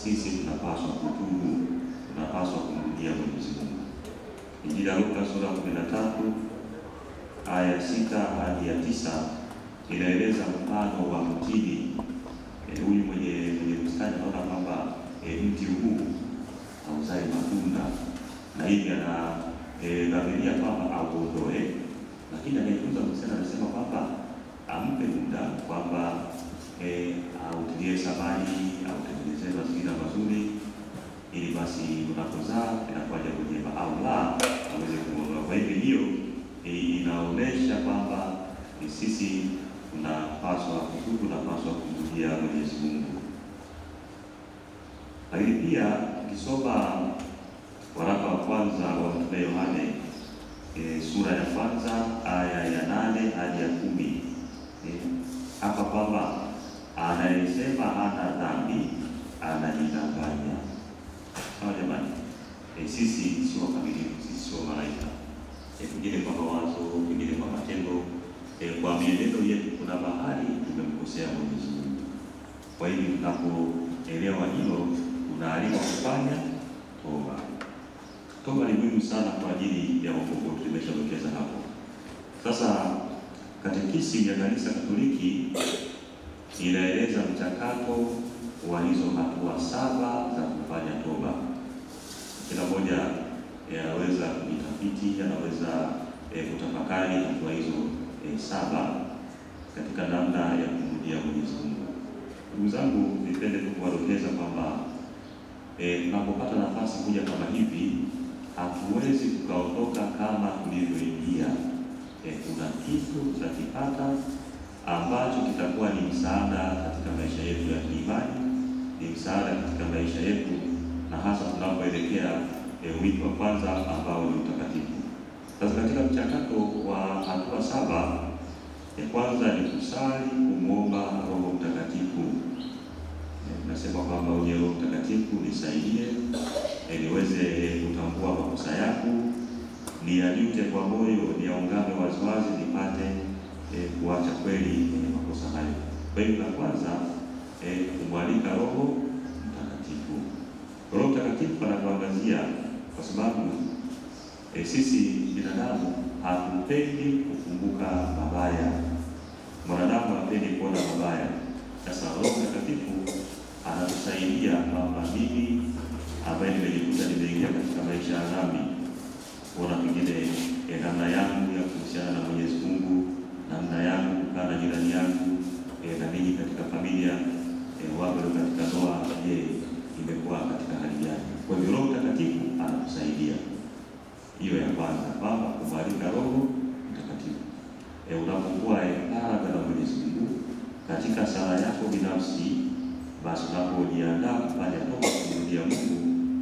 sisi tunapaswa kutubu, tunapaswa kumrudia Mwenyezi Mungu. Injili ya Luka sura 13 aya 6 hadi 9 inaeleza mfano wa mtini. Huyu mwenye bustani anaona kwamba mti huu hauzai matunda, na hivi anadhamiria kwamba auondoe, lakini anayetunza bustani anasema kwamba ampe muda, kwamba autilie samani, autengenezee mazingira mazuri, ili basi unapozaa inakuwa jambo jema, au la aweze kuondoa. Kwa hivyo hiyo inaonesha kwamba sisi tunapaswa kutubu, tunapaswa kumrudia Mwenyezi Mungu. Lakini pia tukisoma waraka wa kwanza wa Mtume Yohane sura ya kwanza aya ya 8 hadi ya 10, hapa kwamba anayesema hana dhambi anajidanganya. Sawa jamani? Sisi sio kamilifu, sisi sio malaika. Pengine kwa mawazo, pengine kwa matendo, kwa mienendo yetu kuna mahali tumemkosea Mwenyezi Mungu. Kwa hiyo tunapoelewa hilo, tunaalikwa kufanya toba. Toba ni muhimu sana kwa ajili ya wokovu. Tumeshadokeza hapo. Sasa katekisimu ya Kanisa Katoliki inaeleza mchakato wa hizo hatua 7 za kufanya toba. Kila mmoja anaweza kujitafiti, anaweza kutafakari hatua hizo 7 katika namna ya kumrudia Mwenyezi Mungu. Ndugu zangu, nipende kuwadokeza kwamba tunapopata nafasi kuja kama hivi, hatuwezi tukaondoka kama tulivyoingia. Kuna kitu tutakipata ambacho kitakuwa ni msaada katika maisha yetu ya kiimani, ni msaada katika maisha yetu, na hasa tunapoelekea wito wa kwanza ambao ni utakatifu. Sasa katika mchakato wa hatua 7, ya kwanza ni kusali, kumwomba Roho Mtakatifu. Nasema kwamba uje Roho Mtakatifu nisaidie niweze kutambua makosa yangu, niyajute kwa moyo, niyaungame waziwazi, nipate kuacha kweli makosa hayo. Kwa hiyo la kwanza kumwalika Roho Mtakatifu. Roho Mtakatifu anatuangazia kwa sababu sisi binadamu hatupendi kukumbuka mabaya. Mwanadamu hapendi kuona mabaya. Sasa Roho Mtakatifu anatusaidia kwamba mimi ambaye nimejikuta nimeingia katika maisha ya dhambi, kuona pengine namna yangu ya kuhusiana na Mwenyezi Mungu, namna yangu kukaa na jirani yangu, na mimi katika familia, wapo katika ndoa, imekuwa katika hali gani? Kwa hivyo Roho Mtakatifu anatusaidia. Hiyo ya kwanza, kwamba kumwalika Roho Mtakatifu. Unapokuwa pamoja na Mwenyezi Mungu katika sala yako binafsi, basi unapojiandaa kufanya toba kumrudia Mungu,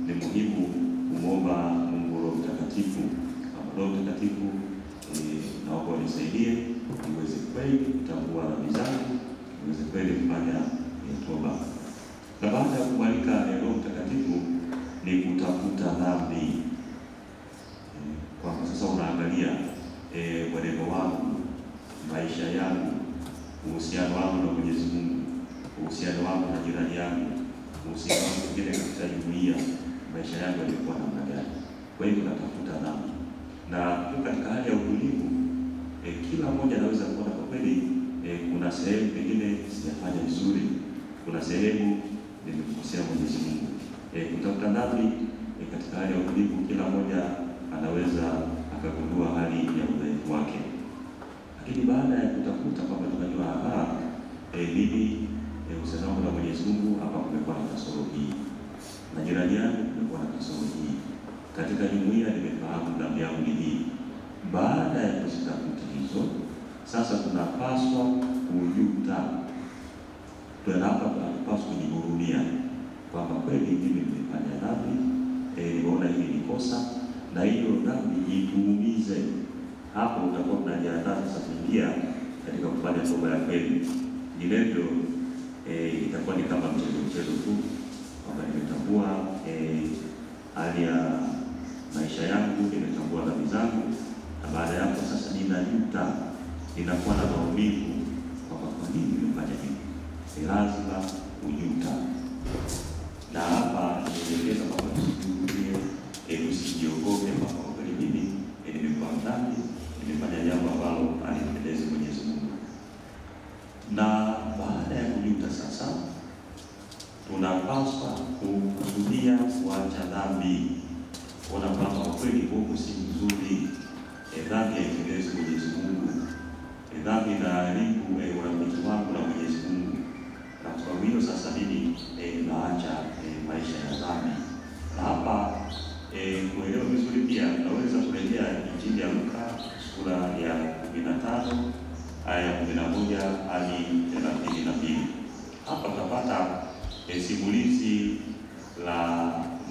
ni muhimu kumwomba Mungu Roho Mtakatifu. Roho Mtakatifu, naomba unisaidie niweze kweli kutambua dhambi zangu, niweze kweli kufanya toba. Na baada ya kumwalika Roho Mtakatifu ni kutafuta dhambi. Kwa sasa unaangalia mwenendo wangu, maisha yangu, uhusiano wangu na Mwenyezi Mungu, uhusiano wangu na jirani yangu, uhusiano wangu kile katika jumuiya, maisha yangu yalikuwa namna gani? Kwa hivyo natafuta dhambi. Na katika hali ya utulivu, kila mmoja anaweza kuona kwa kweli kuna sehemu pengine sijafanya vizuri, kuna sehemu nimekosea Mwenyezi Mungu. Kutafuta dhambi katika hali ya utulivu, kila mmoja anaweza akagundua hali ya udhaifu wake. Lakini baada ya kutafuta kwamba tunajua mimi uhusiano na Mwenyezi Mungu hapa kumekuwa na kasoro hii, na jirani yangu kumekuwa na kasoro hii, katika jumuiya nimefahamu dhambi yangu ni hii. Baada ya kuzitafuta hizo, sasa tunapaswa kujuta. Tunapaswa kujihurumia kwamba kweli mimi nimefanya dhambi, nimeona hili ni kosa, na hiyo dhambi ituumize. Hapo utakuwa unajiandaa sasa kuingia katika kufanya toba ya kweli. Ndivyo itakuwa ni kama mchezo tu, kwamba nimetambua hali ya maisha yangu, nimetambua dhambi zangu, na baada ya hapo sasa ninajuta, ninakuwa na maumivu kwamba kwa nini nimefanya hivi. Lazima kujuta. na hapa nielekeza kwamba tusijihurumie, tusijiogope kwamba kweli mimi nimekuwa mdhambi, nimefanya jambo ambalo halimpendezi Mwenyezi Mungu. Na baada ya kujuta sasa, tunapaswa kukusudia kuacha dhambi. Kuona kwamba kweli Mungu si mzuri, dhambi haimpendezi Mwenyezi Mungu, dhambi inaharibu urafiki wangu na Mwenyezi Mungu. Na kwa hiyo sasa mimi naacha maisha ya dhambi. Na hapa kuelewa vizuri pia tunaweza kurejea Injili ya Luka sura ya 15 aya ya 11 hadi 32. Hapa tutapata simulizi la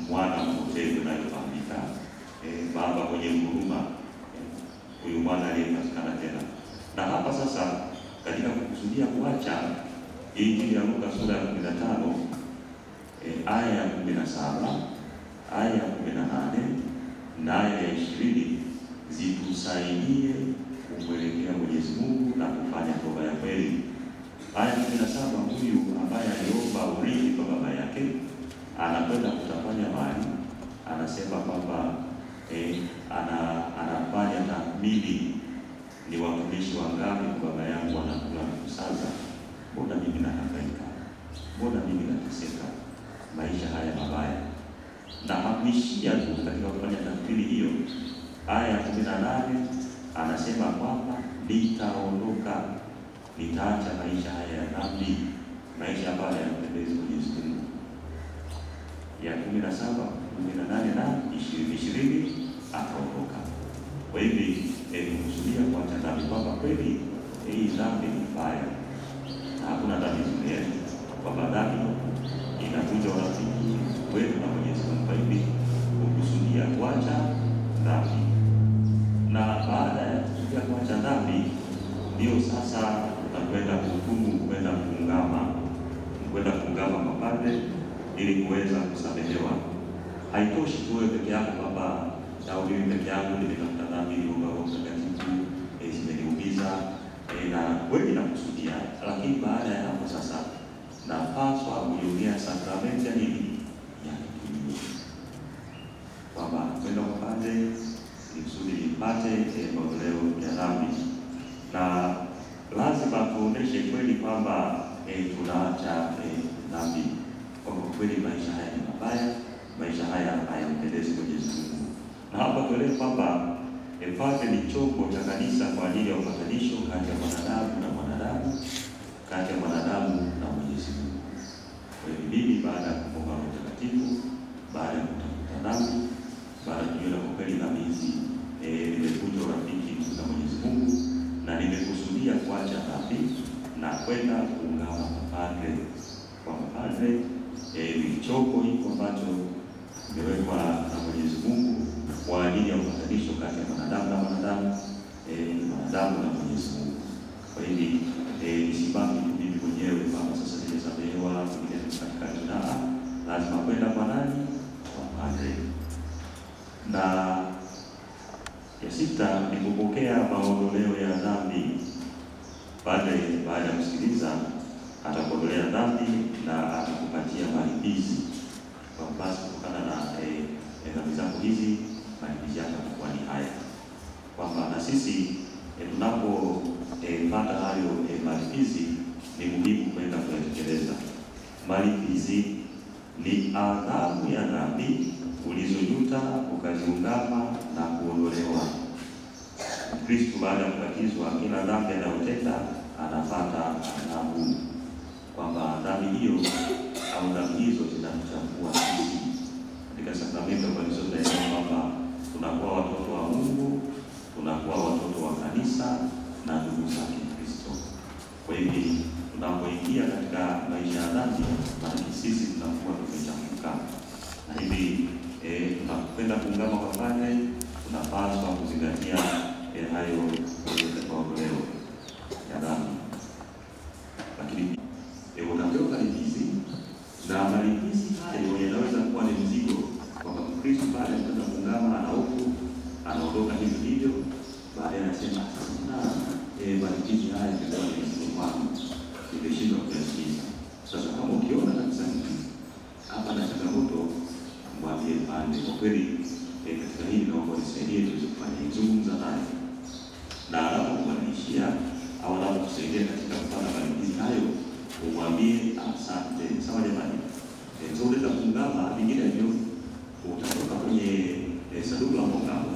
mwana mpotevu anayefahamika, baba mwenye huruma, huyu mwana aliyepatikana tena. Na hapa sasa katika kukusudia kuacha, Injili ya Luka sura ya 15 aya ya 17, aya ya 18 na aya ya 20 zitusaidie kumwelekea Mwenyezi Mungu na kufanya toba ya kweli. Aya 17, huyu ambaye aliomba urithi kwa baba yake anakwenda kutafanya mali, anasema kwamba anafanya tathmini, ni watumishi wangapi kwa baba yangu wanakula na kusaza, mbona mimi nahangaika, mbona mimi nateseka maisha haya mabaya. Na hakuishia tu katika kufanya tathmini hiyo. Aya ya 18 anasema kwamba nitaondoka, nitaacha maisha haya ya dhambi, maisha ambayo yanampendeza Mwenyezi Mungu. Ya 17, 18 na 20 akaondoka. Kwa hivyo kukusudia kuacha dhambi, kwamba kweli hii dhambi ni mbaya na hakuna dhambi nzuri, kwamba dhambi inavunja urafiki wetu na Mwenyezi Mungu. Kwa hivyo kukusudia kuacha dhambi, na baada ya kukusudia kuacha dhambi ndio sasa tunakwenda kuhukumu, kwenda kuungama mapadre ili kuweza kusamehewa. Haitoshi tu wewe peke yako kwamba mimi peke yangu nimetafuta dhambi ili Roho Mtakatifu zimeniumiza na wewe nakusudia, lakini baada ya hapo sasa napaswa kuiongea sakramenti ya nini? Ya kitubio, kwamba kwenda kwa padre ili kusudi nipate maondoleo ya dhambi. Na lazima tuoneshe kweli kwamba tunaacha dhambi, kwa kweli maisha haya ni mabaya, maisha haya hayampendezi Mwenyezi Mungu. Na hapa tuelewe kwamba padre ni chombo cha kanisa kwa ajili ya upatanisho kati ya mwanadamu na mwanadamu, kati ya mwanadamu na Mwenyezi Mungu. Kwa hiyo mimi baada ya kupokea Roho Mtakatifu, baada ya kutafuta dhambi, baada ya kuona kwa kweli dhambi hizi nimevunja urafiki na Mwenyezi Mungu na nimekusudia kuacha dhambi na kwenda kuungama mapadre, kwa mapadre ni chombo hiko ambacho kimewekwa na Mwenyezi Mungu kwa ajili ya upatanisho kati ya mwanadamu na mwanadamu, mwanadamu na Mwenyezi Mungu. Kwa hiyo nisibaki mimi mwenyewe kwamba sasa nimesamehewa katika jina, lazima kwenda kwa nani? Kwa padre. Na ya 6 ni kupokea maondoleo ya dhambi. Padre baada ya kusikiliza atakuondolea dhambi na atakupatia malipizi, kwa basi kutokana na dhambi zako hizi malipizi yako yatakuwa ni haya, kwamba na sisi tunapopata hayo malipizi ni muhimu kwenda kuyatekeleza. Malipizi ni adhabu ya dhambi ulizojuta ukaziungama na kuondolewa. Kristo baada ya kubatizwa, kila dhambi anayotenda anapata adhabu, kwamba dhambi hiyo au dhambi hizo zinatuchafua sisi. Katika sakramenti ya ubatizo tunaelewa kwamba tunakuwa watoto wa Mungu, tunakuwa watoto wa kanisa na ndugu zake Kristo. Kwa hivyo tunapoingia katika maisha ya dhambi, maana sisi tunakuwa tumechafuka, na hivi tunakwenda kuungama kwa padre, tunapaswa kuzingatia hayo maondoleo ya dhambi. Lakini unapewa malipizi, na malipizi hayo yanaweza kuwa ni mzigo, kwamba Kristo baada ya kwenda kuungama ana hofu, anaondoka hivi hivyo, baadaye anasema malipizi haya ndio ni mzigo wangu, nimeshindwa kuyasikiza. Sasa kama ukiona kabisa hapa na kweli katika hili naomba nisaidie tuweze kufanya zungumza naye. Na anapokubadilishia au anapokusaidia katika kupata malipizi hayo, umwambie asante. Sawa jamani? Sio unaweza kuungama vingine hivyo utatoka kwenye sanduku la muungano.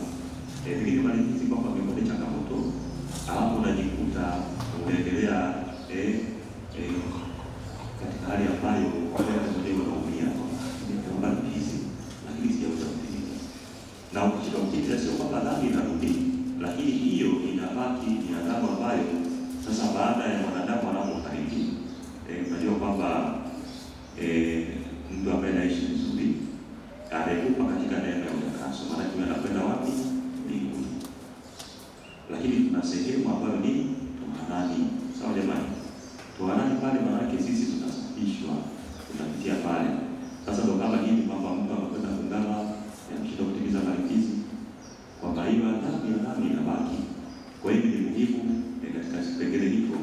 Vingine malipizi kwamba vimekuwa changamoto, alafu unajikuta unaendelea katika hali ambayo kwa leo ndio unaumia kwa malipizi, lakini sijaweza kutimiza. Na ukishika kutimiza sio kwamba dhambi inarudi, lakini hiyo inabaki ni adhabu ambayo sasa baada ya mwanadamu anapofariki, unajua kwamba mtu ambaye anaishi vizuri anaekufa katika neema ya utakaso, maana yeye anakwenda wapi? Mbinguni. Lakini kuna sehemu ambayo ni toharani. Sawa jamani? Toharani pale maana yake sisi tunasafishwa, tunapitia pale. Sasa ndio kama hivi kwamba mtu anakwenda kungama anashindwa kutimiza malipizi, kwamba hiyo adhabu inabaki. Kwa hiyo ni muhimu katika kipengele hiko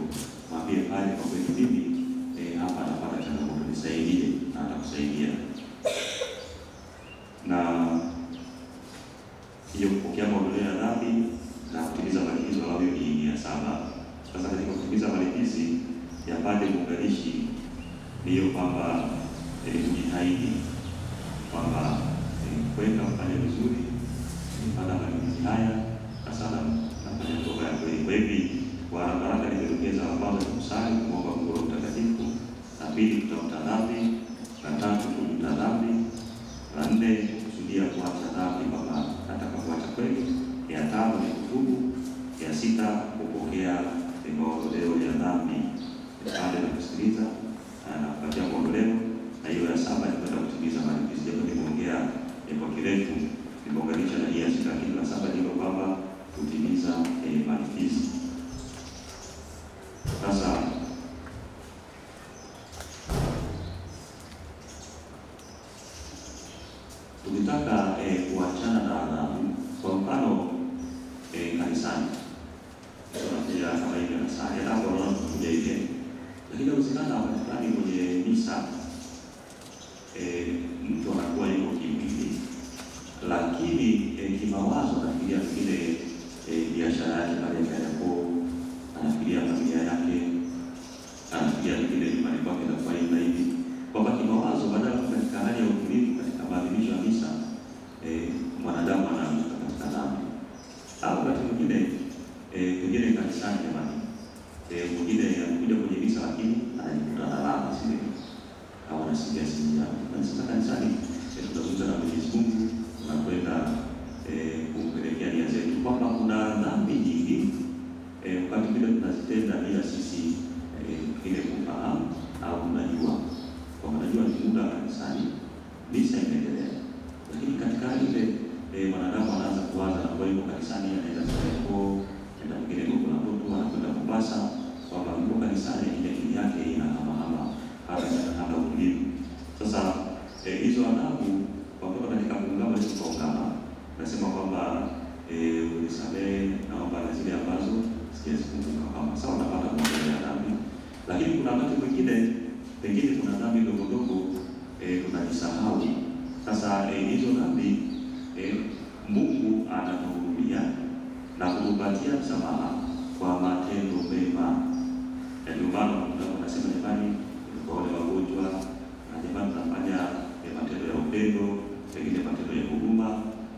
mwambie pale kwa kweli mimi hapa napata changamoto, nisaidie, na atakusaidia. Na hiyo kupokea maondoleo ya dhambi na kutimiza malipizi wao ni ya 7. Sasa katika kutimiza malipizi ya pande muunganishi ndiyo kwamba kujitahidi kwamba kwenda kufanya vizuri, kupata malipizi haya sasa nafanya toba ya kweli. Kwa hivi kwa haraka nilidokeza kwanza kusali, kuomba Mungu Roho Mtakatifu, na pili kutafuta dhambi, na tatu kujuta dhambi, na 4 kusudia kuacha dhambi kwamba nataka kuacha kweli, ya 5 ni kutubu, ya 6 kupokea maondoleo ya dhambi baada ya kusikiliza na kupatia maondoleo, na hiyo ya 7 ni kwenda kutimiza malipizi. Japo nimeongea kwa kirefu, nimeunganisha na hii ya 6, lakini la 7 ndio kwamba kutimiza malipizi. Sasa tukitaka kuachana na adhabu, kwa mfano kanisani tunafanya kama hivi na sala hapo unaona kuja hivi, lakini usikana wakati kwenye misa mtu anakuwa yuko kimwili, lakini kimawazo anafikiria vile biashara yake pale yako, anafikiria familia yake, anafikiria vile nyumbani kwake na kwa hivi, kwamba kimawazo badala ya katika hali ya utulivu katika maadhimisho ya misa mwanadamu anaanguka katika dhambi. Au wakati mwingine pengine kanisani jamani, mwingine anakuja kwenye misa lakini anajikuta analala sisi au anasikia simu yake. Na sasa kanisani tunazungumza na Mwenyezi Mungu, tunakwenda kumpelekea nia zetu kwamba kuna dhambi nyingi wakati vile tunazitenda bila sisi ile kufahamu au tunajua kwamba najua ni muda kanisani misa inaendelea, lakini katika ile mwanadamu anaanza kuwaza na kwa hiyo kanisani anaenda soko, anaenda mwingine kwa mtoto anakwenda Mombasa, kwamba yuko kanisani ile akili yake inahama hata utulivu. Sasa hizo adhabu kwa kuwa katika kuungama hizo kuungama nasema kwamba unisamehe naomba na zile ambazo sijazikumbuka kama sawa napata maondoleo ya dhambi. Lakini kuna wakati mwingine pengine kuna dhambi ndogo ndogo tunajisahau. Sasa hizo dhambi Mungu anatuhurumia na kutupatia msamaha kwa matendo mema. Ndio maana tunasema jamani, kwa wale wagonjwa na jamani tunafanya matendo ya upendo, pengine matendo ya huruma,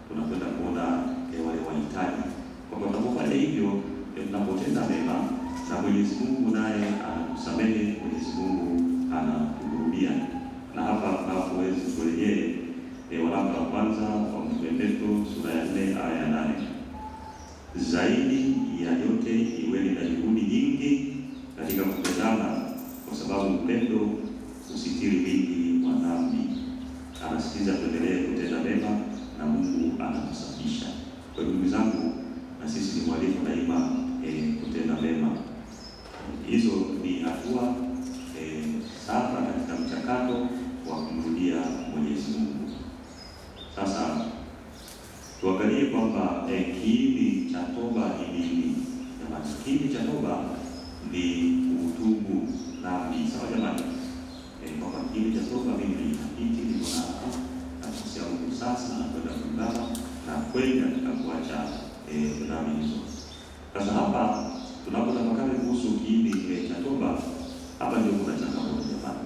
tunakwenda kuona wale wahitaji. Kwa tunapofanya hivyo tunapotenda mema na Mwenyezi Mungu naye anatusamehe, Mwenyezi Mungu anatuhurumia. Na hapa tunapoweza kurejea waraka wa kwanza wa Mtume Petro sura ya 4 aya ya 8. Zaidi ya yote iweni na juhudi nyingi katika kupendana, kwa sababu upendo usitiri wingi wa dhambi. Anasisitiza tuendelee kutenda mema na Mungu anatusafisha. Kwa hiyo ndugu zangu, na sisi ni mwalimu daima kutenda mema. Hizo ni hatua 7 katika mchakato wa kumrudia Mwenyezi Mungu. Sasa tuangalie kwamba kiini cha toba ni nini? Jamani, kiini cha toba ni kutubu dhambi. Sawa jamani? Kwamba kiini cha toba mimi ni hakiki, niko na nafasi ya Mungu sasa na kwenda kweli katika kuacha dhambi hizo. Sasa hapa tunapotafakari kuhusu kiini cha toba, hapa ndio kuna changamoto jamani.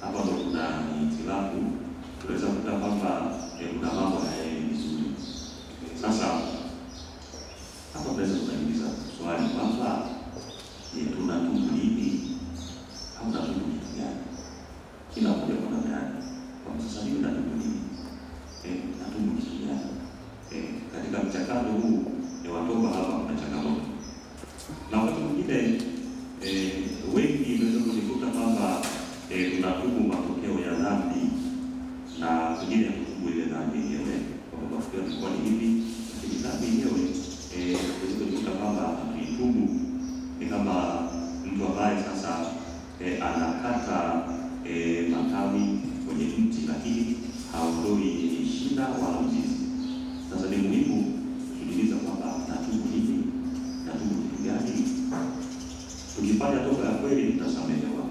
Hapa ndio kuna hitilafu. Tunaweza kukuta kwamba kuna mambo hayaendi vizuri. Sasa hapa tunaweza kujiuliza swali kwamba tunatubu lini au tunatubu kitu gani? Kila mmoja kwa namna yake. Kwa sasa hivi natubu lini? Natubu kitu gani? Katika mchakato huu wa toba hapa kuna changamoto. Na wakati mwingine wengi tunaweza kujikuta kwamba tunatubu matokeo ya dhambi na pengine hatutubu ile dhambi yenyewe. Kwa sababu matokeo yalikuwa ni hivi, lakini dhambi yenyewe tunaweza kujikuta kwamba hatuitubu. Ni kama mtu ambaye sasa anakata matawi kwenye mti lakini haondoi shina wala mzizi. Sasa ni muhimu kujiuliza kwamba natubu lini? Natubu kitu gani? Tukifanya toba ya kweli tutasamehewa.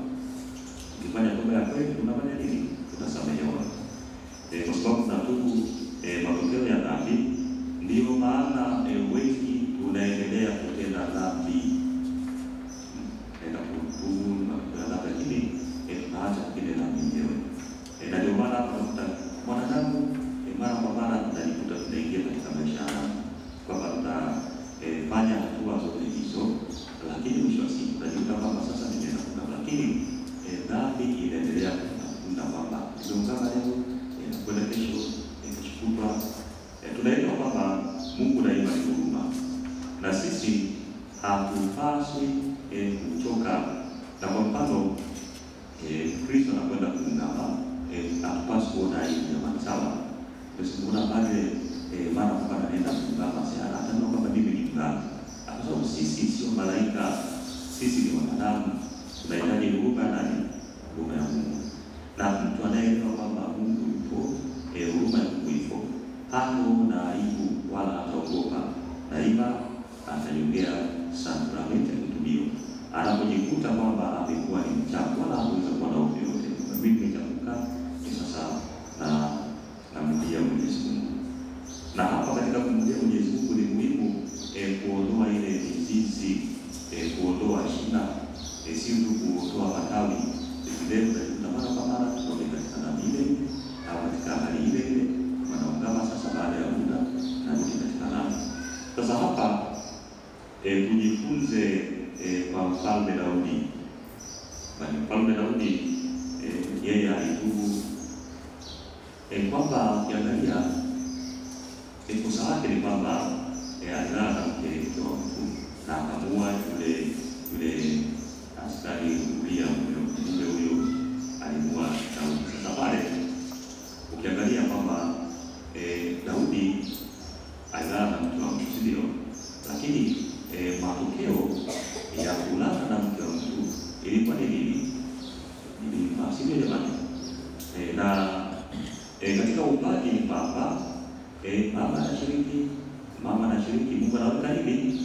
Tukifanya toba ya kweli tunafanya nini? Tutasamehewa. Kwa sababu tunatubu matokeo ya dhambi, ndio maana wengi tunaendelea kutenda dhambi. Kutubu matokeo ya dhambi, lakini tunaacha kile dhambi yenyewe. Na ndio maana tunakuta mwanadamu mara kwa mara tunajikuta tunaingia katika maisha kwamba tunafanya hatua zote hizo, lakini mwisho wa siku tunajikuta kwamba sasa nimeenda kutoka, lakini dhambi inaendelea kutunda kwamba tunaungana leo kwenda kesho kutwa. Tunaelewa kwamba Mungu daima ni huruma na sisi hatupaswi kuchoka. Na kwa mfano Kristo anakwenda kuungama, hatupaswi kuona hivi jamani, sawa? Kuna pale mara kwa mara anaenda kuungama sana, hata kama kwamba mimi ni mganga. Kwa sababu sisi sio malaika, sisi ni wanadamu, tunahitaji huruma ya nani? Huruma ya Mungu. Na mtu anayeelewa kwamba Mungu yupo, huruma ya Mungu ipo, hataona aibu wala hataogopa, daima atanyongea sakramenti ya kitubio. Anapojikuta kwamba amekuwa ni mchafu wala hawezi kuwa na hofu yote, mimi nitakuka sasa na mdia Mwenyezi Mungu. Na hapa katika kumdia Mwenyezi Mungu ni muhimu kuondoa ile mizizi, kuondoa shina, si tu kuondoa matawi. Vile na mara kwa mara tunaona katika dhambi ile au katika hali ile wanaungama sasa baada ya muda na rudi katika dhambi. Sasa hapa tujifunze kwa Mfalme Daudi. Mfalme Daudi yeye alitubu kwamba ukiangalia kosa lake ni kwamba alilala na mke wa mtu na akamua yule askari Uria, mjumbe huyo alimua Daudi. Sasa pale ukiangalia kwamba Daudi alilala na mke wa mtu, sio? Lakini matokeo ya kulala na mke wa mtu ilikuwa ni nini? Ni masivyo jamani. Na katika uumbaji ni kwamba baba anashiriki, mama anashiriki, Mungu anaweka hivi.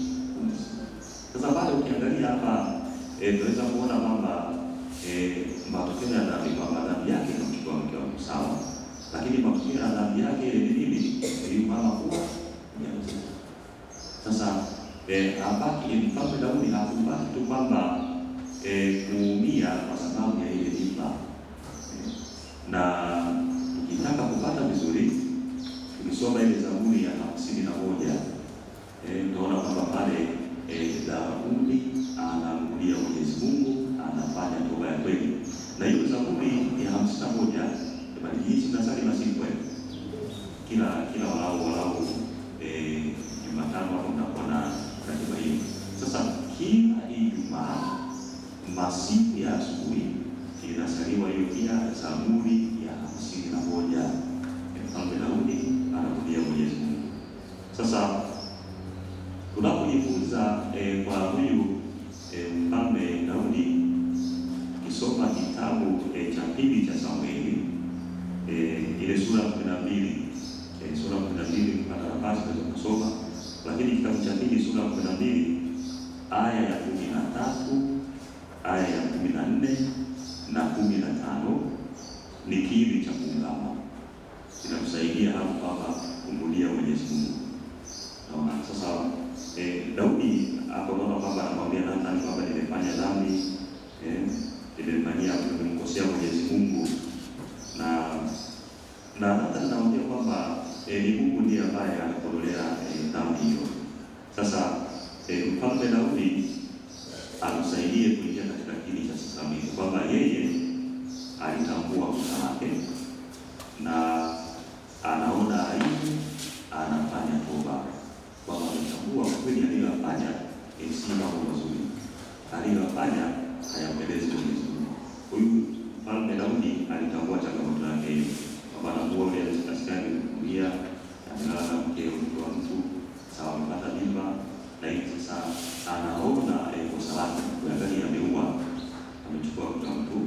Sasa pale ukiangalia hapa tunaweza kuona kwamba matokeo ya dhambi, kwamba dhambi yake inamchukua mke wa mtu, sawa, lakini matokeo ya dhambi yake ni nini? Ni mama kuwa mjamzito. Sasa habaki Mfalme Daudi hakubaki tu kwamba kuumia kwa sababu ya ile mimba. Na tukitaka kupata vizuri, tukisoma ile Zaburi ya 51 tunaona kwamba pale Daudi anamrudia Mwenyezi Mungu, anafanya toba ya kweli. Na hiyo Zaburi ya 51 bali hizi tunasali masiku kila walau Jumatano hapo mnakuwa na ratiba hiyo. Sasa kila Ijumaa masiku ya asubuhi inasaliwa hiyo pia Zaburi ya 51. Mfalme Daudi anarudia Mwenyezi Mungu. Sasa tunapojifunza kwa huyu Mfalme Daudi, kisoma kitabu cha pili cha Samueli, ile sura 12, sura 12 mpaka nafasi za kusoma, lakini kitabu cha pili sura 12 aya ya 13, aya ya 14 na 15 ni kiini cha kuungama. Inakusaidia hapo kwamba kumrudia Mwenyezi Mungu. Daudi hapo unaona kwamba anamwambia Nathan kwamba nimefanya dhambi, nimemkosea Mwenyezi Mungu, na Nathan anamwambia kwamba ni Mungu ndiye ambaye anakuondolea dhambi hiyo. Sasa Mfalme Daudi amsaidie kuingia katika kile cha sakramenti, kwamba yeye alitambua kosa lake na anaona aibu, anafanya toba, kwamba alitambua kweli aliyofanya si mambo mazuri, aliyofanya hayampendezi Mwenyezi Mungu. Huyu Mfalme Daudi alitambua changamoto yake hiyo, kwamba anakuwa yule askari kulia amelala na mke wa mtu, sawa, amepata mimba, na hivi sasa anaona kosa lake, kuangalia ameua, amechukua mtu,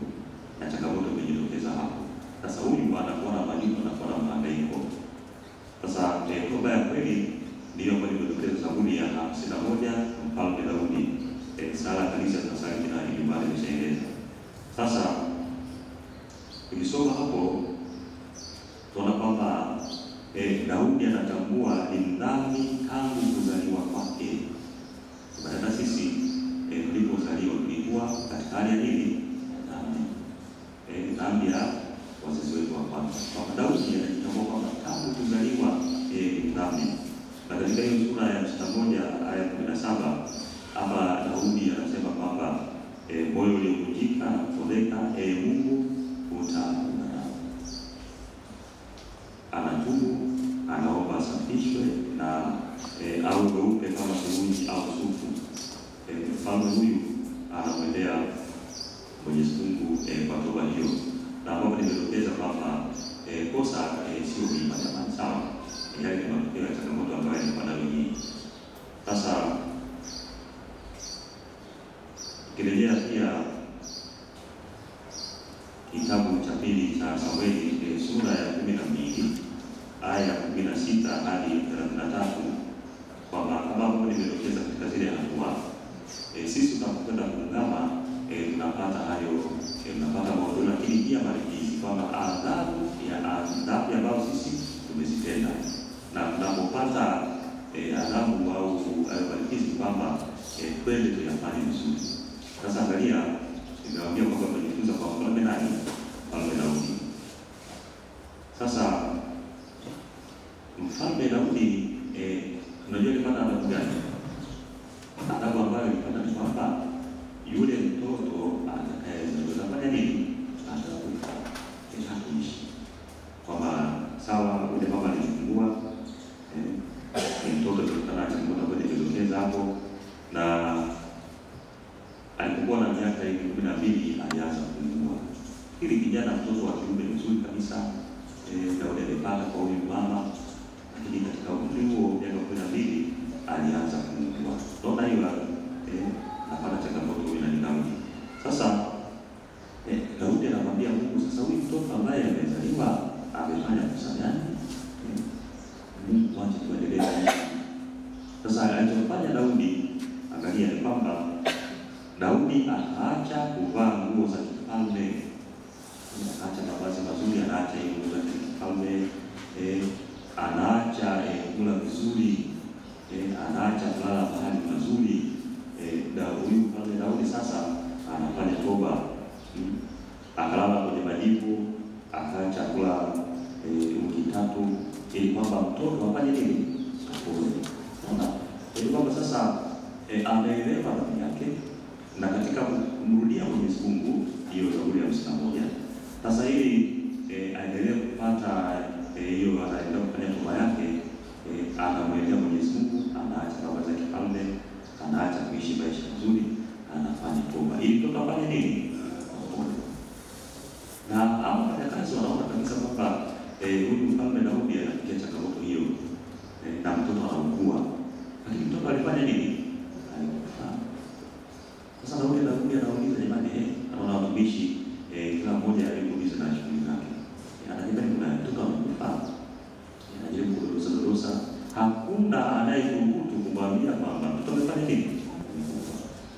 na changamoto imejitokeza hapo. Sasa huyu anakuwa na majuto, anakuwa na mahangaiko. Sasa toba ya kweli ndiyo ambayo imetokeza Zaburi ya 51, Mfalme Daudi, sala kanisa tunasali kila Ijumaa imeshaeleza. Sasa ukisoma hapo tunaona kwamba Daudi anatambua ni dhambi tangu kuzaliwa kwake. Baada sisi tulipozaliwa tulikuwa katika hali ya nini? Dhambi ya wazazi wetu wa kwanza. Kwa Daudi anatambua kwamba tangu kuzaliwa ni dhambi. Na katika hiyo sura ya 61 aya 17 hapa Daudi anasema kwamba moyo uliovunjika na kufodheka, Mungu utaona. Anatubu, anaomba asafishwe na au weupe kama theluji au sufu. Mfalme huyu anamwendea Mwenyezi Mungu kwa toba hiyo, na ambapo nimetokeza kwamba kosa sio mimba jamani, sawa, yale ni matokeo ya changamoto ambayo ni pana wengi. Sasa kirejea pia kitabu cha pili cha Samueli sura ya 12 aya 16 hadi 33, kwamba kama nimetokeza katika zile hatua, sisi tunapokwenda kuungama tunapata hayo, tunapata maondoleo, lakini pia malipizi, kwamba adhabu ambayo sisi tumezitenda, na tunapopata adhabu au malipizi kwamba twende tuyafanye vizuri. Sasa angalia, nimewaambia kwamba tunajifunza kwa Mfalme nani? Mfalme Daudi. Sasa Mfalme Daudi unajua alipata adhabu gani? Adhabu ambayo alipata ni kwamba yule mtoto atakayezaliwa nini? Atakufa, hatakuishi. Kwamba sawa, yule mama alijifungua mtoto kutokana na changamoto ambayo ilitokeza hapo, na alipokuwa na miaka 12 alianza kuugua. Hili kijana mtoto wa kiume mzuri kabisa, Daudi alipata kwa huyu mama, lakini katika umri huo miaka 12 alianza kuugua. Naona hiyo napata changamoto huyu na Daudi. Sasa Daudi anamwambia Mungu, sasa huyu mtoto ambaye amezaliwa amefanya kosa gani? Mungu acha tuendelee. Sasa alichofanya Daudi, angalia, ni kwamba Daudi akaacha kuvaa nguo za kifalme, anaacha mavazi mazuri, anaacha nguo za kifalme, anaacha kula vizuri, anaacha kulala mahali mazuri. Huyu Mfalme Daudi sasa anafanya toba, akalala kwenye majivu, akaacha kula wiki 3, ili kwamba mtoto afanye nini? Apone. Unaona? Ili kwamba sasa ameelewa dhambi yake, na katika kumrudia Mwenyezi Mungu, hiyo Zaburi ya 51. Sasa ili aendelee kupata hiyo, anaendelea kufanya toba yake, anamwendea Mwenyezi Mungu, anaacha mambo ya kifalme, anaacha kuishi maisha mazuri, anafanya toba ili mtoto afanye nini? Apone. Na hapa kazi wanaona kabisa kwamba huyu Mfalme Daudi anapitia changamoto hiyo, na mtoto anaugua, lakini mtoto alifanya nini? Alikufa. Sasa Daudi anauliza jamani, anaona watumishi kila mmoja aliuliza na shughuli zake, anajaribu kuna mtoto amekufa, anajaribu kudosa, hakuna anayethubutu kumwambia kwamba mtoto amefanya nini?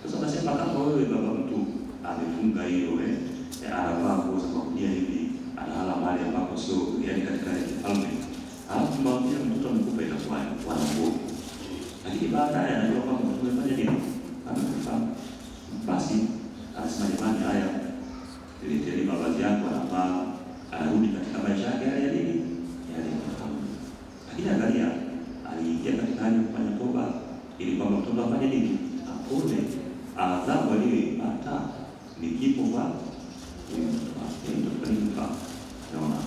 Sasa nasema kama wewe baba mtu amefunga hiyo, anavaa nguo za magunia hivi, analala mahali ambapo sio yani katika kifalme, alafu mwambia mtoto amekufa, inakuwa wanangoa. Lakini Lakini baadaye anajua kwamba tumefanya nini? Amekufa. Basi anasema jamani, haya nileteni mavazi yako, anavaa, anarudi katika maisha yake ya nini? Yale. Lakini angalia, aliingia katika hali ya kufanya toba ili kwamba mtoto afanye nini? Apone. Adhabu aliyoipata ni kifo kwa mtoto. Naona.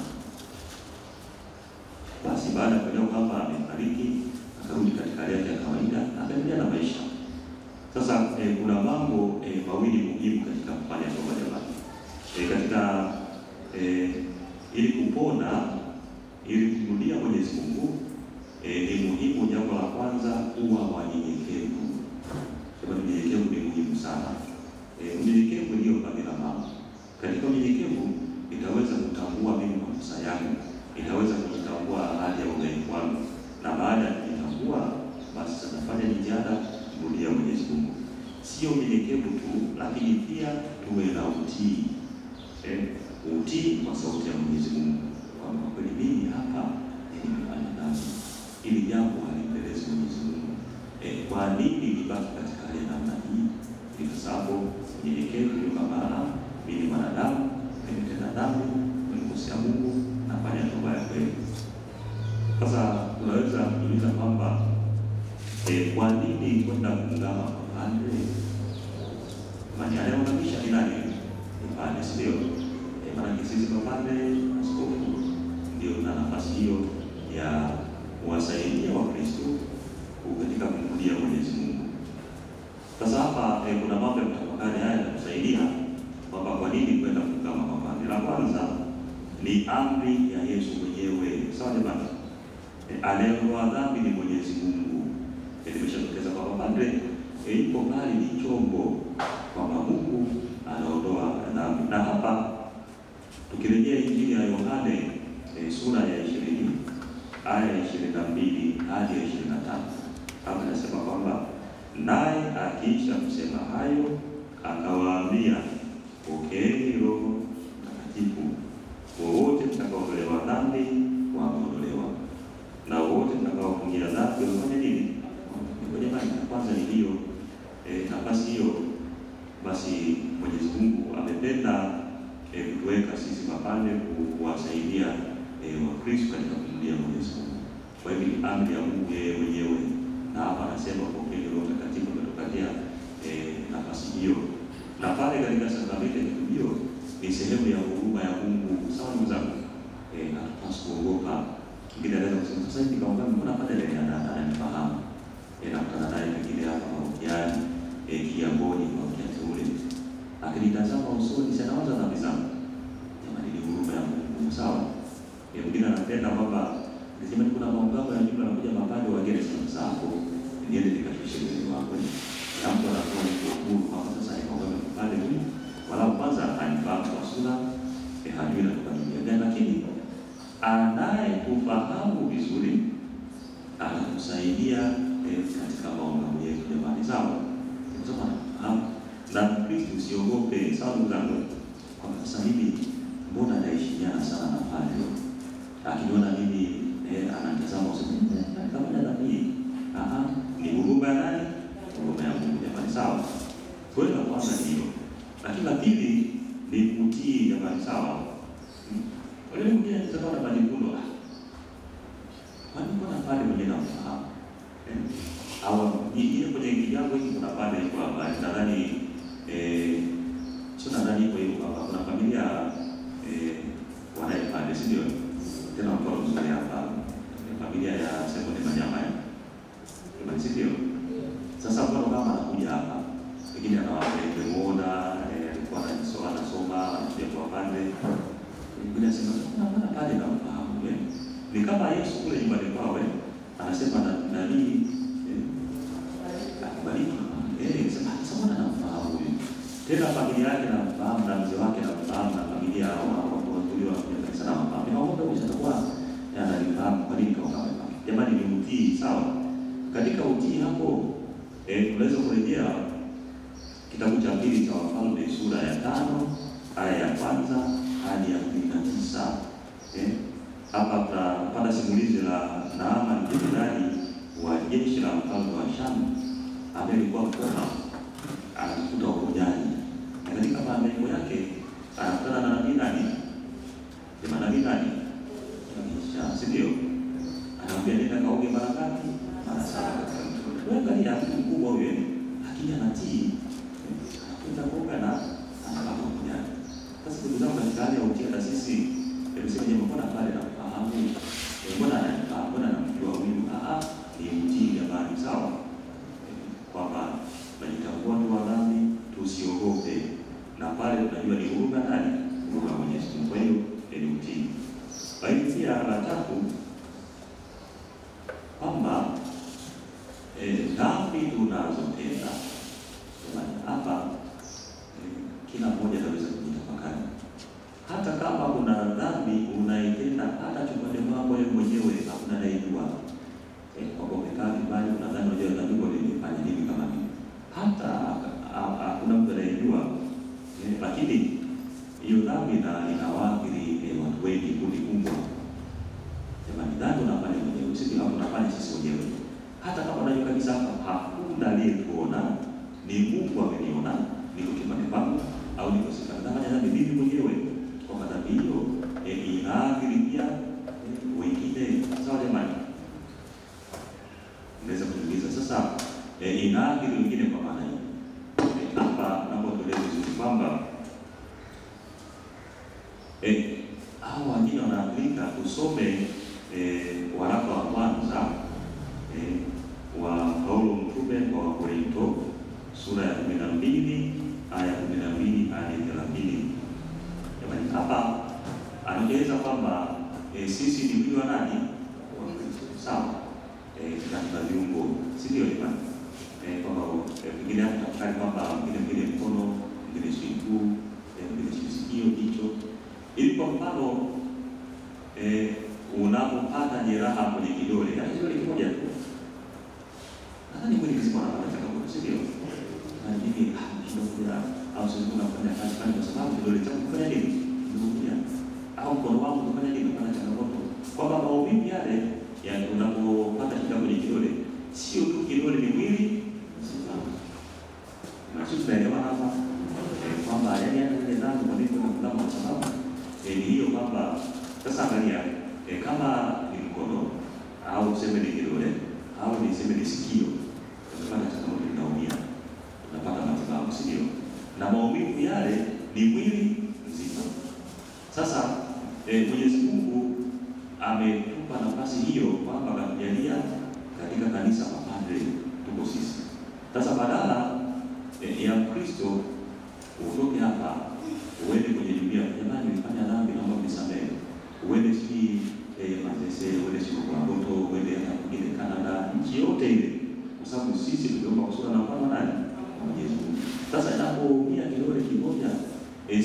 Basi baada ya kuelewa kwamba amefariki, akarudi katika hali yake ya kawaida, akaendelea na maisha. Sasa kuna mambo mawili muhimu katika kufanya toba jamani. Katika ili kupona, ili kumrudia Mwenyezi Mungu, ni muhimu, jambo la kwanza, kuwa wanyenyekevu. Sababu unyenyekevu ni muhimu sana. Unyenyekevu ndio kamili la mama. Katika unyenyekevu nitaweza kutambua mimi makosa yangu, nitaweza kujitambua hali ya udhaifu wangu, na baada ya kujitambua basi tutafanya jitihada kumrudia Mwenyezi Mungu. Sio unyenyekevu tu, lakini pia tuwe na utii. Utii kwa sauti ya Mwenyezi Mungu. Kwa kweli mimi hapa nimefanya dhambi, ili jambo halimpendezi Mwenyezi Mungu. Kwa nini nibaki katika hali ya namna hii? Kwa sababu unyenyekevu ni kama mimi mwanadamu nimetenda dhambi, nimekosea Mungu, nafanya toba ya kweli. Sasa tunaweza kuuliza kwamba kwa nini kwenda kuungama kwa padre? Maana anayeunganisha ni nani? Ni padre, sio? Maana sisi kwa padre, askofu ndio na nafasi hiyo ya kuwasaidia Wakristo katika kumrudia Mwenyezi Mungu. Sasa hapa kuna mambo ya kutafakari haya yanatusaidia kwamba kwa nini kwenda kuungama kwa padre. La kwanza ni amri ya Yesu mwenyewe. Sawa jamani? Anayeondoa dhambi ni Mwenyezi Mungu. Nimeshatokeza kwamba padre yuko bali ni chombo kwamba Mungu anaondoa dhambi. Na hapa tukirejea Injili ya Yohane sura ya 20 aya ya 22 hadi ya 25, hapa nasema kwamba naye akiisha kusema hayo akawaambia, pokeeni Roho Mtakatifu. Wowote mtakaoondolewa dhambi wameondolewa, na wote mtakaofungia dhambi wafanye nini? Jamani, kwanza ni hiyo nafasi hiyo. Basi Mwenyezi Mungu amependa kutuweka sisi mapadre kuwasaidia Wakristo katika kumrudia Mwenyezi Mungu. Kwa hivyo ni amri ya Mungu yeye mwenyewe, na hapa anasema pokeeni Roho Mtakatifu, kutupatia nafasi hiyo. Na pale katika sakramenti ya kitubio ni sehemu ya huruma ya Mungu. Sawa ndugu zangu, hatupaswi kuogopa. Mwingine anaweza kusema sasa hivi kaongea, mbona padre ananifahamu? Nakutana naye pengine hapa mahojiani, Kigamboni kwa kiasi ule, akinitazama usoni, sinawaza dhambi zangu. Jamani, ni huruma ya Mungu. Sawa? Mwingine anapenda kwamba nisema kuna maungamo ya jumla na kuja mapadre wageni sana hapo, niende nikashushe mwili wako. Na mtu anakuwa ni uhuru kwamba sasa ni maungamo ya padre huyu, wala kwanza anifahamu kwa sura, hajui na kukatumia gani, lakini anayekufahamu vizuri anakusaidia katika maungamo yetu jamani. Sawa? Na Kristo usiogope. Sawa ndugu zangu, kwa sasa hivi mbona naishi jana sana na padre, akiniona mimi anatazama usoni kama dhambi. Ni huruma ya nani? Huruma ya Mungu jamani. Sawa? Kwa hiyo kwanza hiyo, lakini la pili ni kutii jamani. Sawa? Kwa hiyo mwingine anasema na majivuno, kwani kuna padre mwenye namfahamu au ile kwenye kijango hiki kuna padre kwa habari. Nadhani sio nadhani kwa hiyo kwamba kuna familia wanaye padre, sio? Tena kwa mzuri hapa familia ya Sekondi Manyama sio? Sasa kwa kama anakuja hapa pengine anawaona alikuwa anasoma anakuja kwa padre, pengine anasema kuna padre namfahamu. Ni kama Yesu kule nyumbani kwao anasema na nini akubariki. Sasa namfahamu huyu. Tena familia yake namfahamu, na mzee wake namfahamu, na familia watu walio kwa sana namfahamu. Naomba huyu atakuwa ananifahamu kwa nini kaongea. Jamani, ni utii. Sawa? Katika utii hapo tunaweza kurejea kitabu cha pili cha Wafalme sura ya 5 aya ya 1 hadi ya 19. Hapa tunapata simulizi la Naama Mjemedari wa jeshi la mfalme wa Shamu ambaye alikuwa mkoma, anatafuta uponyaji. Na katika mahangaiko yake anakutana na nabii nani? Sema nabii nani? Elisha, si ndio? Anamwambia nenda kaoge mara ngapi? Mara 7 katika mto. Wewe angalia mtu mkubwa huyo, lakini anatii. Anakwenda kuoga na anapata uponyaji. Sasa ndugu zangu, katika hali ya utii na sisi tunasema jambo mbona pale na fahamu, mbona namjua huyu? Ni utii jamani, sawa? Kwamba tunajitambua tu wa dhambi, tusiogope. Na pale tunajua ni huruma nani? Huruma Mwenyezi Mungu. Kwa hiyo ni utii. Lakini pia la tatu, kwamba dhambi tunazotenda hapa, kila mmoja anaweza kujitafakari. Hata kama kuna dhambi unaitenda hata chumbani mwako wewe mwenyewe, hakuna anayejua. Kwa kukaa kibali unadhani unajua dhambi kwa nini fanya nini kama mimi. Hata hakuna mtu anayejua. Lakini hiyo dhambi inawaathiri watu wengi, kundi kubwa. Jamani, dhambi unafanya mwenyewe, sisi tunafanya sisi wenyewe. Hata kama unajua kabisa hakuna aliyetuona, ni Mungu ameniona, niko kibali pangu au niko sika. Nafanya dhambi mimi mwenyewe. Kwa dhambi hiyo inaathiri pia wengine. Sawa jamani? Unaweza kuuliza sasa, inaathiri wengine kwa maana hiyo. Hapa naomba tueleze vizuri kwamba hao wengine wanaathirika. Tusome waraka wa kwanza wa Paulo mtume kwa Wakorintho sura ya 12 aya 12 hadi 30. Jamani, hapa anaeleza kwamba sisi ni mwili wa nani? Wa Kristo. Sawa? Katika viungo, si ndio jamani? Kwamba pengine tafakari kwamba mwingine mkono, mwingine shingo, mwingine sikio, jicho. Ili kwa mfano unapopata jeraha kwenye kidole, hata kidole kimoja tu, nadhani mwili mzima unapata changamoto, si ndio? Na nini ndio au sisi tunafanya kazi pale kwa sababu kidole changu kufanya nini? Ndio. Au mkono wangu kufanya nini? Kuna changamoto. Kwamba maumivu yale ya unapopata shida kwenye kidole, sio tu kidole, ni mwili mzima. Na sisi tunaelewa hapa kwamba yani hata ile dhambi kwa nini tunakula kwa sababu ni hiyo kwamba sasa angalia kama ni mkono au useme ni kidole au niseme ni sikio, tunapata changamoto, tunaumia, tunapata matibabu, si ndio? Na maumivu yale ni mwili mzima. Sasa Mwenyezi Mungu ametupa nafasi hiyo kwamba akatujalia katika kanisa mapadre tuko sisi. Sasa badala ya Kristo utoke hapa uende kwenye dunia, jamani nilifanya dhambi naomba mnisamehe, uende si Manzese, uende si kwa Boto, uende hata kwenye Canada, nchi yote ile, kwa sababu sisi tuliomba kusura na mfano nani? Mwenyezi Mungu. Sasa inapoumia kidole kimoja,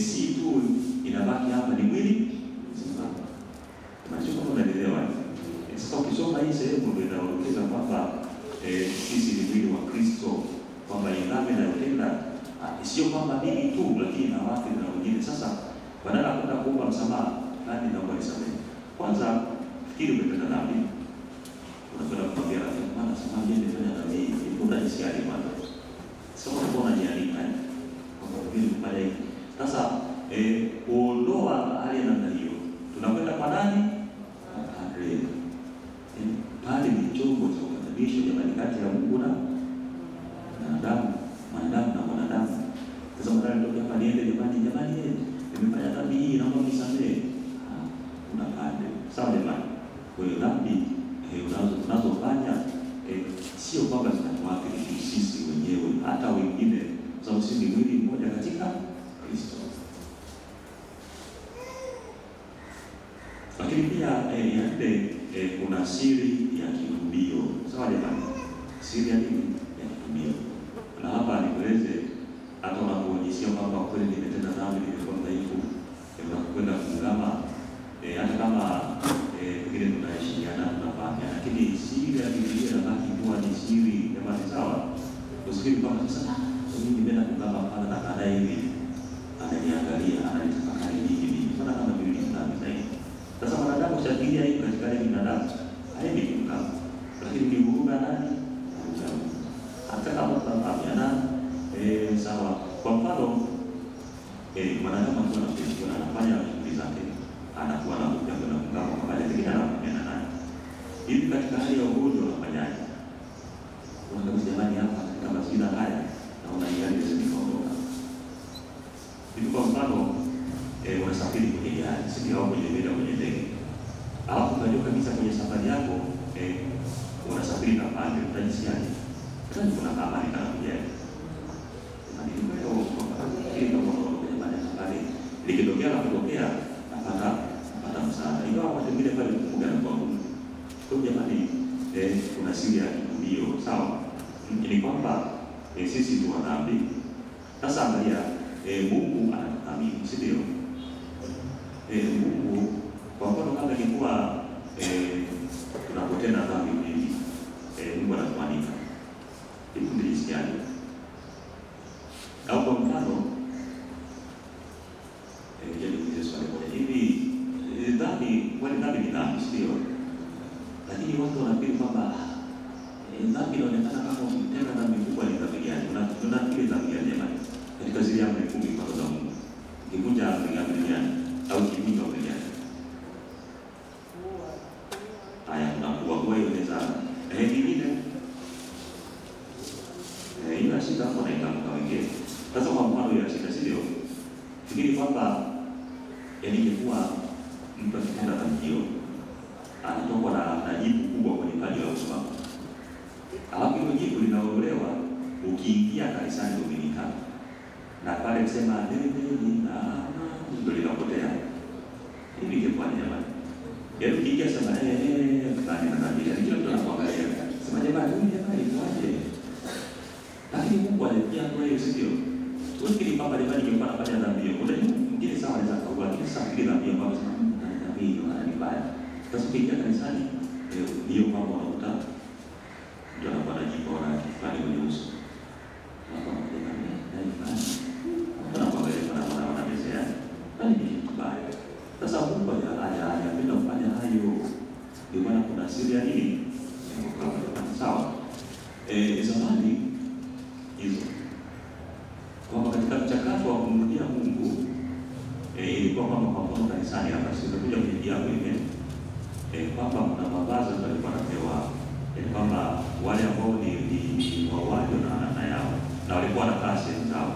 si tu inabaki hapa, ni mwili mzima. Tunachukua tunaelewa. Sasa ukisoma hii sehemu ndio inaelekeza kwamba sisi ni mwili wa Kristo, kwamba dhambi inayotenda sio kwamba mimi tu, lakini na watu na wengine. Sasa badala ya kwenda kuomba msamaha, nani naomba nisamehe. Kwanza fikiri umetenda dhambi. Unakwenda kumwambia rafiki, bwana sema mimi nimefanya dhambi hii. Mbona nisiali kwanza? Sio kwamba unajialika kwamba vile pale. Sasa kuondoa hali ya namna hiyo, tunakwenda kwa nani? Padre. Padre ni chombo cha upatanisho jamani, kati ya Mungu na wanadamu, mwanadamu na mwanadamu. Sasa mwanadamu ndio hapa niende jamani, nimefanya dhambi hii naomba mnisamehe. Kuna padre. Sawa jamani? Kwa hiyo dhambi tunazofanya sio kwamba tunatuathiri sisi wenyewe, hata wengine, sababu sisi ni mwili mmoja katika Kristo. Lakini pia kuna siri ya kitubio. Sawa jamani? Siri ya nini? Ya kitubio. Na hapa nikueleze, hata unapoonyesha kwamba kweli nimetenda dhambi, nimekuwa dhaifu, unakwenda kuungama, hata kama pengine tunaheshimiana, tunafahamiana, lakini siri ya Biblia inabaki kuwa ni siri jamani, sawa? Usikiri kwamba sasa mimi nimeenda kuungama pale na baadaye hivi ananiangalia, ananitafakari hivi, mbona kama Biblia inasema zaidi. Sasa mwanadamu shakiria hivi katika ile binadamu, haendi kuungama, lakini ni lugha nani? Hata kama tunafahamiana sawa. Kwa mfano mwanadamu akiwa anafanya anafanya shughuli zake, anakuwa na muda wa kungama kwa baadhi ya anafanya nani. Hivi katika hali ya ugonjwa unafanyaje? Unataka jamani hapa kama sina haya naona yale zinaondoka. Hivi kwa mfano unasafiri kwenye gari, sio kwenye meli au kwenye ndege. Alafu unajua kabisa kwenye safari yako unasafiri na pande utajisiaje? Kama kuna habari kana kujali. Nani ndio ili kama unaona baada ya safari likitokea na kutokea napata msaada. Ingawa wakati mwingine pale kufunga na kwa Mungu. Kwa jamani kuna siri ya kitumio, sawa? Ni kwamba sisi tu wadhambi. Sasa angalia Mungu anatuthamini, si ndio? Mungu kwa mfano kama ilikuwa tunapotenda dhambi nyingi, Mungu anatuanika. Hivi ndisikiaje? Au kwa mfano jeni Yesu alikuwa hivi dhambi, kwani dhambi ni dhambi, sio? Lakini watu wanafikiri kwamba dhambi inaonekana kama ukitenda dhambi kubwa ni dhambi gani? Tunafikiri dhambi gani jamani? Katika zile amri 10 kwa Mungu. Kivunja amri gani? Au kivunja amri gani? Haya tunakuwa kwa hiyo neza. Nyingine ina shida hapo na itamka wengine. Sasa kwa mfano ya shida sio? Fikiri kwamba ingekuwa mtu akitenda dhambi hiyo anatoka na jibu kubwa kwenye kadi ya uso wako. Alafu hilo jibu linaondolewa ukiingia kanisani Dominika. Na pale kusema ndio linapotea. Hivi ingekuwa ni jamani. Yaani ukiingia sema fulani na dhambi, kila mtu anakuangalia. Sema jamani, huyu jamani kwaje? Lakini Mungu alikia kwa hiyo sio. Usikili kwamba jamani ingekuwa anafanya dhambi hiyo. Kuna mwingine sawa anaweza kuwa lakini sasa kile dhambi ambayo dhambi hiyo ni mbaya. Sasa ukiingia kanisani ndio kwamba unakuta ndio anakuwa anajipora fulani kwenye uso. Hapo jamani nani fulani. Tunapoangalia wana mezea. Bali ni mbaya. Sasa Mungu anapenda kufanya hayo. Ndio maana kuna siri ya nini? Sawa. Zamani hizo kwa katika mchakato wa kumrudia Mungu ilikuwa kwamba kwa mfano kanisani hapa sisi kuja kuingia kwenye kwamba kuna mavazi walikuwa wanapewa kwamba wale ambao ni wawali na yao na walikuwa na kasi zao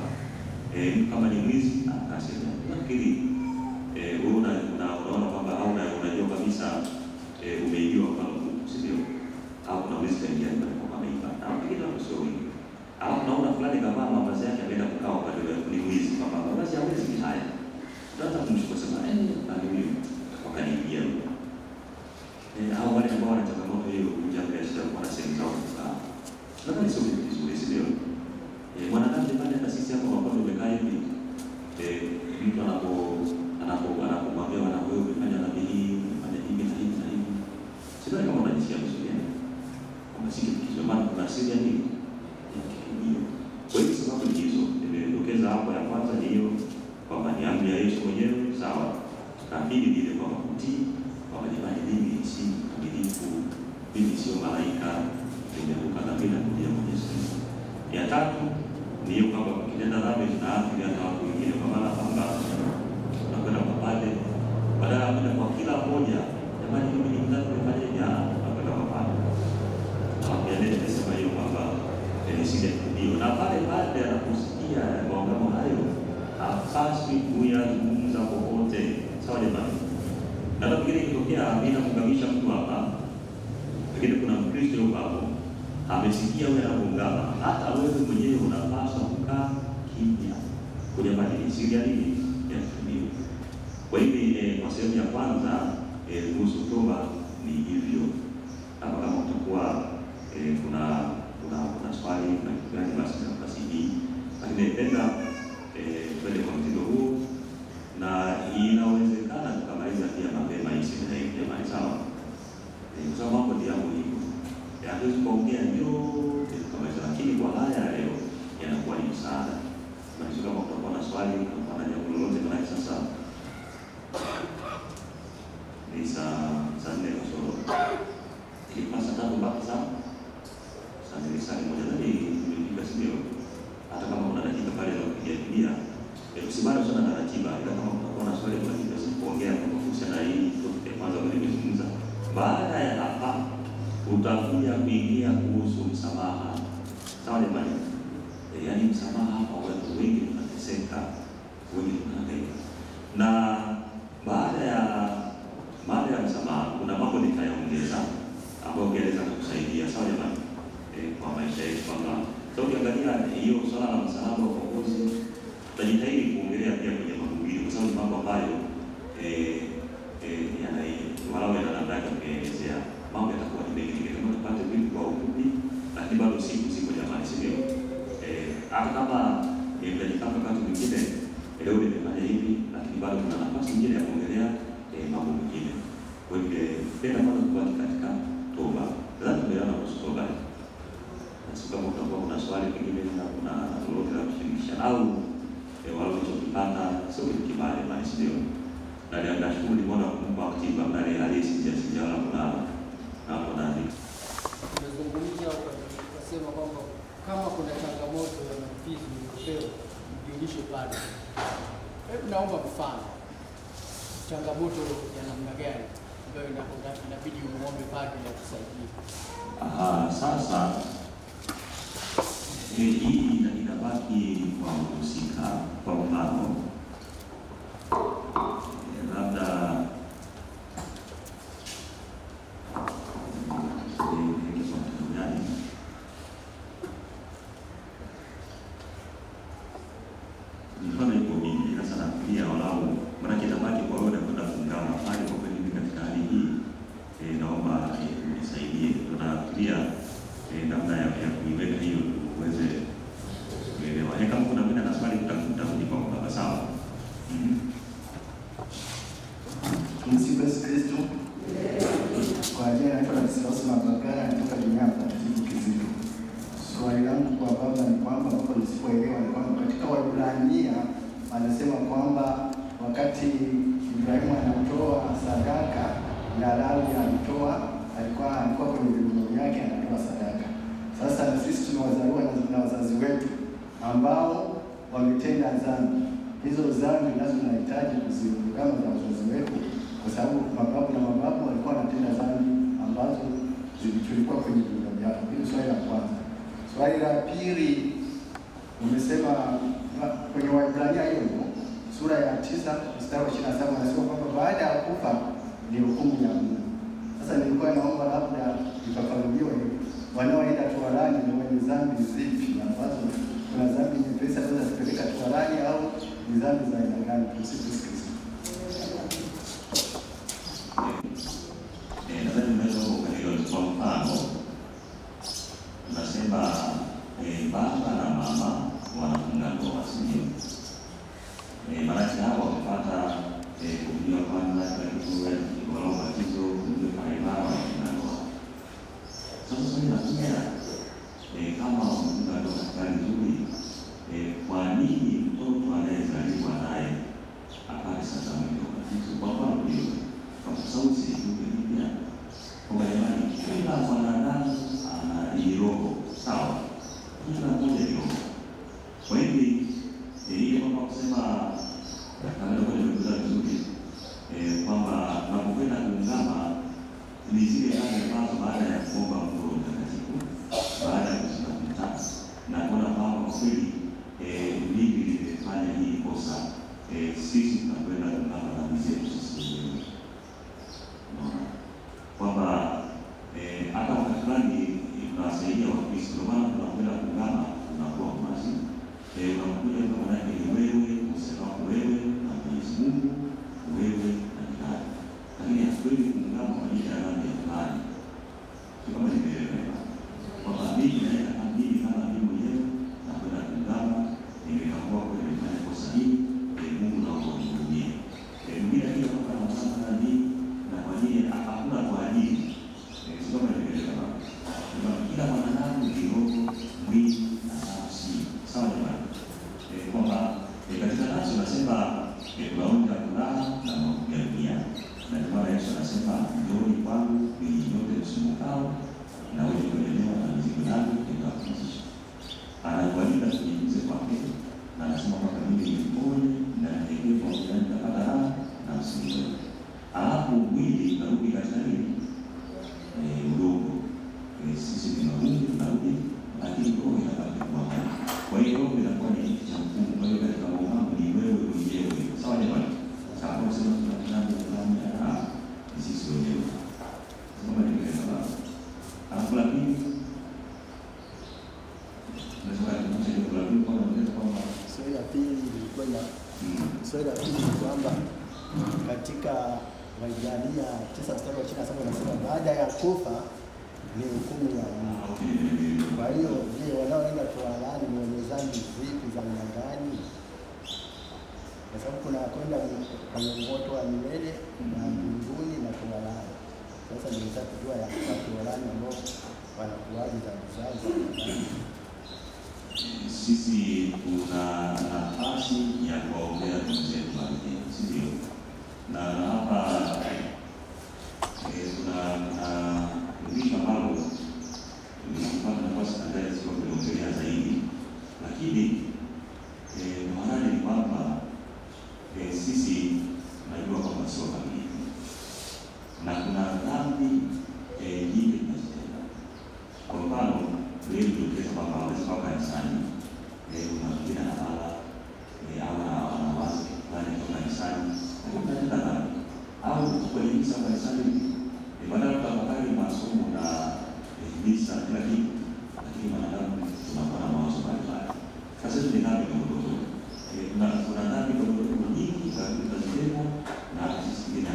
kama ni mwizi na kasi zao. Lakini unaona kwamba au unajua kabisa umeibiwa kwa Mungu, sio? Au kuna mwizi kaingia ndani kwa ameiba. Au kitu sio wingi. Au naona fulani kama mavazi yake ameenda kukaa upande wa ni mwizi kama mavazi ya mwizi ni haya. Tunataka kumchukua sema bali huyo wakaniingia. Au wale ambao wana changamoto hiyo kuja mbele ya kwa sehemu zao kukaa. Nadhani sio kitu kizuri, sio? Mwanadamu pale hata sisi hapo kwa tumekaa hivi. Mtu anapomwambia wana wewe umefanya dhambi hii, umefanya hivi na hivi na hivi. Sio kama unajisikia vizuri. Kama si kitu kizuri maana kuna siri nini? Kwa hiyo sababu ni hizo. Nimedokeza hapo ya kwanza ni hiyo kwamba ni amri ya Yesu mwenyewe, sawa? Na pili ni ile kwamba kutii, kwamba jamani mimi si mkamilifu, mimi sio malaika, nimeruka dhambi na kuja Mwenyezi Mungu. Ya tatu ni hiyo kwamba ukitenda dhambi tunaathiri hata watu wengine kwa maana kwamba tunakwenda kwa pale badala ya kwenda kwa kila mmoja, jamani mimi ni mdhambi nimefanya jana, tunakwenda kwa pale. Hapo nimesema hiyo kwamba ni sisi ndio na pale anaposikia maongano hayo hapaswi kuyazungumza popote, sawa jamani? Na nafikiri ikitokea amina kungamisha mtu hapa, lakini kuna Mkristo hapo amesikia wewe anaungama, hata wewe mwenyewe unapaswa kukaa kimya. Kwa jamani ni siri ya nini? Ya kutumia. Kwa hiyo kwa sehemu ya kwanza kuhusu toba ni hivyo. Kama utakuwa kuna swali na kitu gani basi nafasi hii. Lakini napenda twende kwa mtindo huu na inawezekana tukamaliza pia mapema hii semina hii jamani, sawa? Kwa sababu mambo ndio muhimu. Hatuwezi kuongea yote tukamaliza, lakini kwa haya leo yanakuwa ni msaada. Basi kama utakuwa na swali na jambo lolote maana sasa ni saa 4 kasoro. Ilipasa 3 mpaka saa Sasa moja zaidi nimepika sio. Hata kama kuna dakika pale za kupigia usimame sana na ratiba. Ila kama kuna swali kwa ajili ya kuongea kuhusiana na hii topic ya kwanza ambayo nimezungumza. Baada ya hapa utakuja kuingia kuhusu msamaha. Sawa jamani? Yaani msamaha kwa watu wengi tunateseka, wengi tunahangaika. Na baada ya msamaha kuna mambo nitayaongeza ambayo ungeeleza kukusaidia. Sawa jamani? Kwa maisha yetu kwamba ukiangalia hiyo swala la msamaha kwa uongozi, tutajitahidi kuongelea pia kwenye mahubiri kwa sababu mambo ambayo walau yanataka kuelezea mambo yatakuwa ni mengi, kama tupate vitu kwa ufupi, lakini bado siku jamani, sio? Hata kama mtajipanga wakati mwingine leo nimefanya hivi, lakini bado kuna nafasi nyingine ya kuongelea mambo mengine. Kwa hivyo penda kwanza kubaki katika toba. Lazima tuelewane kuhusu toba. Sasa kama utakuwa kuna swali pengine na kuna lolote la kushirikisha au wale walichopata sio kitu kibaya bali sio. Na nashukuru nimeona kumpa aktiva ndani ya halisi sijala kuna na hapo ndani. Tumezungumzia ukasema kwamba kama kuna changamoto ya mafizi mkopeo mjulishe pale. Hebu naomba mfano. Changamoto ya namna gani ambayo inabidi umuombe pale na kusaidia. Sasa hii inabaki kwa mhusika. Kwa mfano labda mfano iko mimi sasa nafikiria walau maana kitabaki kwa wewe kwenda kuungana pale kwa kweli katika hali hii. Naomba unisaidie. Tunafikiria namna ya kuiweka hiyo uweze kuelewa. Kama kuna mimi na swali tutarudi kwa baba sawa. Tumsifu Yesu Kristo. Kwa jina naitwa Ladislaus Magagara kutoka Jinyamba Kizito. Swali langu kwa baba ni kwamba hapo nisipoelewa ni kwamba katika Waebrania anasema kwamba wakati Ibrahimu anatoa sadaka na Lawi alikuwa kwenye viungo yake anatoa sadaka. Sasa sisi tunawazaliwa na wazazi wetu ambao wametenda dhambi. Hizo dhambi nazo tunahitaji kuziungama na wazazi wetu kwa sababu mababu na mababu walikuwa wanatenda dhambi ambazo zilikuwa kwenye viungo vyao. Hilo swali la kwanza. Swali la pili umesema kwenye Waebrania hiyo sura ya 9 mstari wa 27 anasema kwamba baada ya kufa ndio hukumu ya Mungu. Sasa nilikuwa naomba labda ifafanuliwe wanaoenda toharani ni wenye dhambi zipi ambazo kuna dhambi nyepesi ambazo zipeleka toharani au ni dhambi za aina gani? Tumsifu Kristo. Nadhani mnaweza kuelewa kwa mfano. Tunasema baba na mama wanafunga ndoa sio? Maana hao wamepata kufunga kwanza kwa kitu batizo ndio paimara na ndoa. Sasa tunakuja kama wanafunga ndoa katika nzuri, kwa nini mtoto anayezaliwa naye apate sasa mwili wa batizo? Kwa mfano hiyo kwa sababu si pia kwa jamani kila mwanadamu ana roho sawa, kila mmoja ni roho. Kwa hivyo ile kama kusema kama ndio nimekuza vizuri kwamba tunapokwenda kuungama ni zile hali ambazo baada ya kuomba Mungu mtakatifu, baada ya kusimama na kuona kwamba kweli mimi nimefanya hii kosa, sisi tunakwenda kuungama na mzee sisi wenyewe. Kwamba hata wakati fulani tunawasaidia Wakristo, ndio maana tunakwenda kuungama tunakuwa wazi. Unakuja kwa maana ni wewe, usema wewe na Mwenyezi Mungu, wewe na jirani. Lakini hatuwezi kuungama kwa ajili ya dhambi ya fulani. Kama nimeelewa. Kwamba mimi naenda kamili kama mimi mwenyewe na kwenda kuungama, nimeamua kwenda kufanya kosa hili, Mungu naomba unihurumie. Mwingine hiyo kama anasema na nini na kwa nini hakuna kwa ajili. Sio kama nimeelewa. Kila mwanadamu ni roho, mwili na nafsi. Sawa jamani? Kwamba katika nafsi unasema tunaonja furaha na mahujalia. Na ndio maana Yesu anasema njooni kwangu ninyi nyote msumbukao na wenye kulemewa na mizigo yangu kuanzisha. Anakualika kujifunze kwake na anasema kwamba mimi ni mpole na nyenyekevu na nitapata raha na msimu. Alafu mwili unarudi katika nini? Udongo. Sisi tunarudi lakini roho inabaki kuwa hai. Kwa hiyo roho inakuwa ni kitu cha mfumo. Kwa hiyo katika mambo ni wewe mwenyewe. Sawa jamani? Sababu sema tunataka kufanya sisi wenyewe. Kama nimeweka baba. Alafu la pili swali la pili ilikuwa na swali la pili ni kwamba katika Waibrania 9:27 nasema baada ya kufa ni hukumu ya Mungu. Kwa hiyo je, wanaoenda toharani ni wenye dhambi zipi za aina gani? Kwa sababu kuna kwenda kwenye moto wa milele na mbinguni na toharani. Sasa nilitaka kujua ya toharani ambao wanakuwaje dhambi zao za aina gani? Sisi tuna nafasi ya kuwaombea ndugu zetu wengine, si ndio? Na hapa kuna fundisho ambalo tulipata nafasi kadhaa sio kuongelea zaidi, lakini maana ni kwamba sisi tunajua kwamba sio kamili na kuna dhambi nyingi tunazitenda. Kwa mfano leo tukiweza kwamba hawezi kuwa kanisani, unafikiri na bala au na wazi fulani kwa kanisani, unatenda dhambi. Au kwenye misa kanisani, badala kutafakari masomo na misa kila kitu, lakini wanadamu tunakuwa na mawazo mbalimbali. Sasa hivi ni dhambi ndogo. Kuna dhambi ndogo nyingi za kutazama na sisi kingine.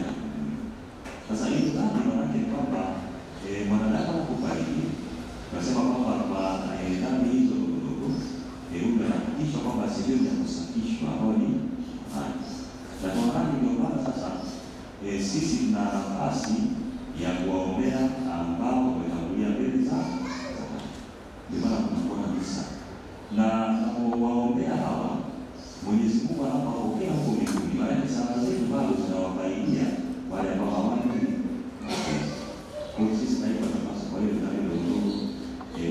Sasa hiyo dhambi maana yake kwamba mwanadamu anapofariki tunasema kwamba kwa dhambi hizo ndogo huyu anahakikisha kwamba sehemu ya kusafishwa ambao ni na toharani. Ndio maana sasa sisi tuna nafasi ya kuwaombea ambao wametangulia mbele za ndio maana tunakuwa na misa na waombea hawa Mwenyezi Mungu anapopokea huko mbinguni, maana sala zetu bado zinawafaidia wale ambao hawana kwa sisi tunaipa nafasi. Kwa hiyo ndio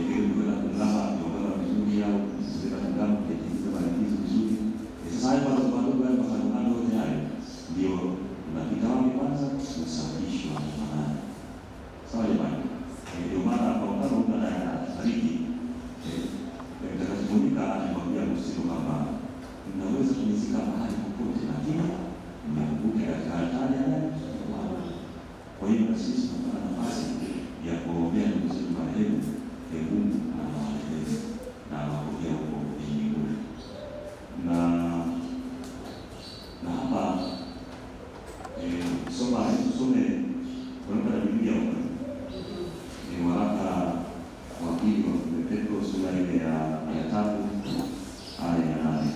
ndio kwenda kulala kuoga vizuri au kusikia kitabu kile maagizo vizuri. Sasa hapo bado mafano yote hayo ndio tunapita wapi kwanza kusafishwa maana. Sawa jamani. Ndio maana kwa mfano mtu anafariki mtakatifunika anamwambia msio kama mnaweza kunizika mahali popote lakini mnakumbuka katika altari ya Bwana. Kwa hiyo sisi tunapata nafasi ya kuombea ndugu zetu marehemu, Mungu anawaeleza na anawaombea huko mbinguni. Na hapa tusome kwa Biblia huko. Ni waraka wa pili wa Petro sura ile ya 3 aya ya 8.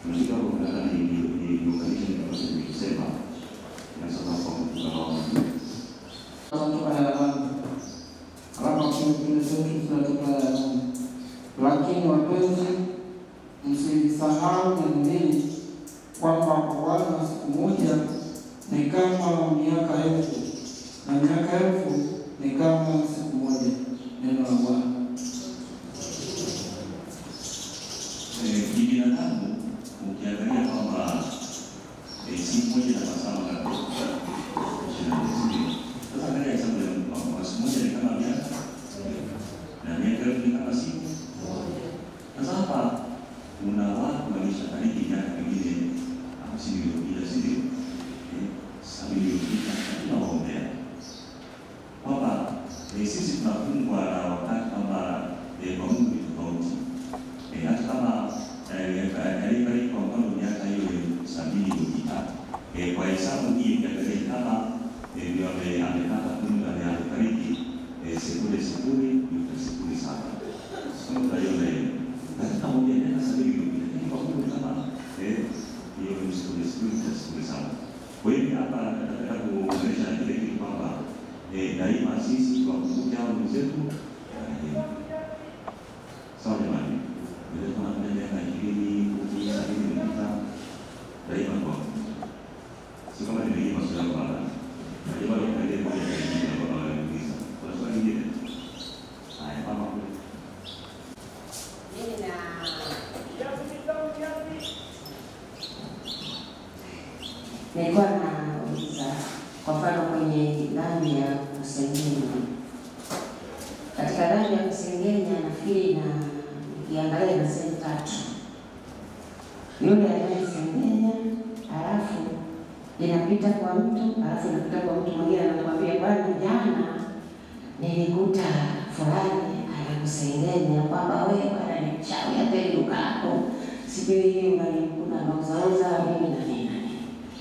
Tunashika kwa ndani ni kuunganisha na kusema na sababu kwa mtandao. Lakini wapenzi, msisahau neno hili kwamba kwa Bwana siku moja ni kama miaka elfu na miaka elfu ni kama siku moja. Neno la Bwana. Kibinadamu ukiangalia kwamba siku moja na masaa ngapi? Sasa angalia hesabu ya siku moja ni kama miaka na miaka elfu ni kama siku. Sasa hapa kuna watu walishafariki miaka mingine 50 iliyopita, si ndio? 70 iliyopita, tunawaombea kwamba sisi tunafungwa na wakati kwamba kwa Mungu ni tofauti. Hata kama alifariki kwa mfano miaka hiyo 70 iliyopita, kwa hesabu hii ukiangalia kama ndio amepata kumbe alifariki sekunde 0.07. Sio unaiona hiyo. Katika moja miaka 70 iliyopita, lakini kwa Mungu kama hiyo ni sekunde 0.07. Kwa hiyo hapa nataka kuonyesha kile kitu kwamba daima sisi tuwakumbuke hao ndugu zetu. Sawa jamani. Bila kuna miaka 20, 10, 70 daima kwa. Sio kama nimeimba swali baba. Daima tuendelee kwa kwa kwa. Kwa swali hili. Haya mama. kwenye dhambi ya kusengenya. Katika dhambi ya kusengenya nafikiri na nikiangalia na sehemu tatu. Yule anayesengenya halafu inapita kwa mtu, halafu inapita kwa mtu mwingine anakuambia bwana, jana nilikuta fulani anakusengenya kwamba wewe bwana ni mchawi, hata duka lako siku hiyo unalikuta mauzauza mimi na nini.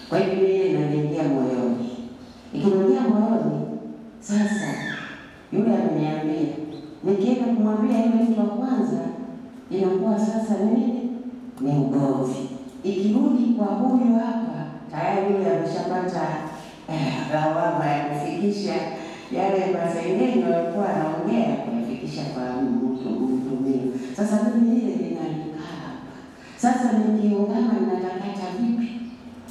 Kwa hivyo mimi inaniingia moyoni. Ikiniingia moyoni, sasa yule ameniambia, nikienda kumwambia yule mtu wa kwanza, inakuwa sasa nini? Ni ugomvi. Ikirudi kwa huyu hapa, tayari yule ameshapata lawama ya kufikisha yale masengenyo alikuwa anaongea kuyafikisha kwa mtu mwingine. Sasa mimi ile linanikaa hapa. Sasa nikiungama ninatakata vipi?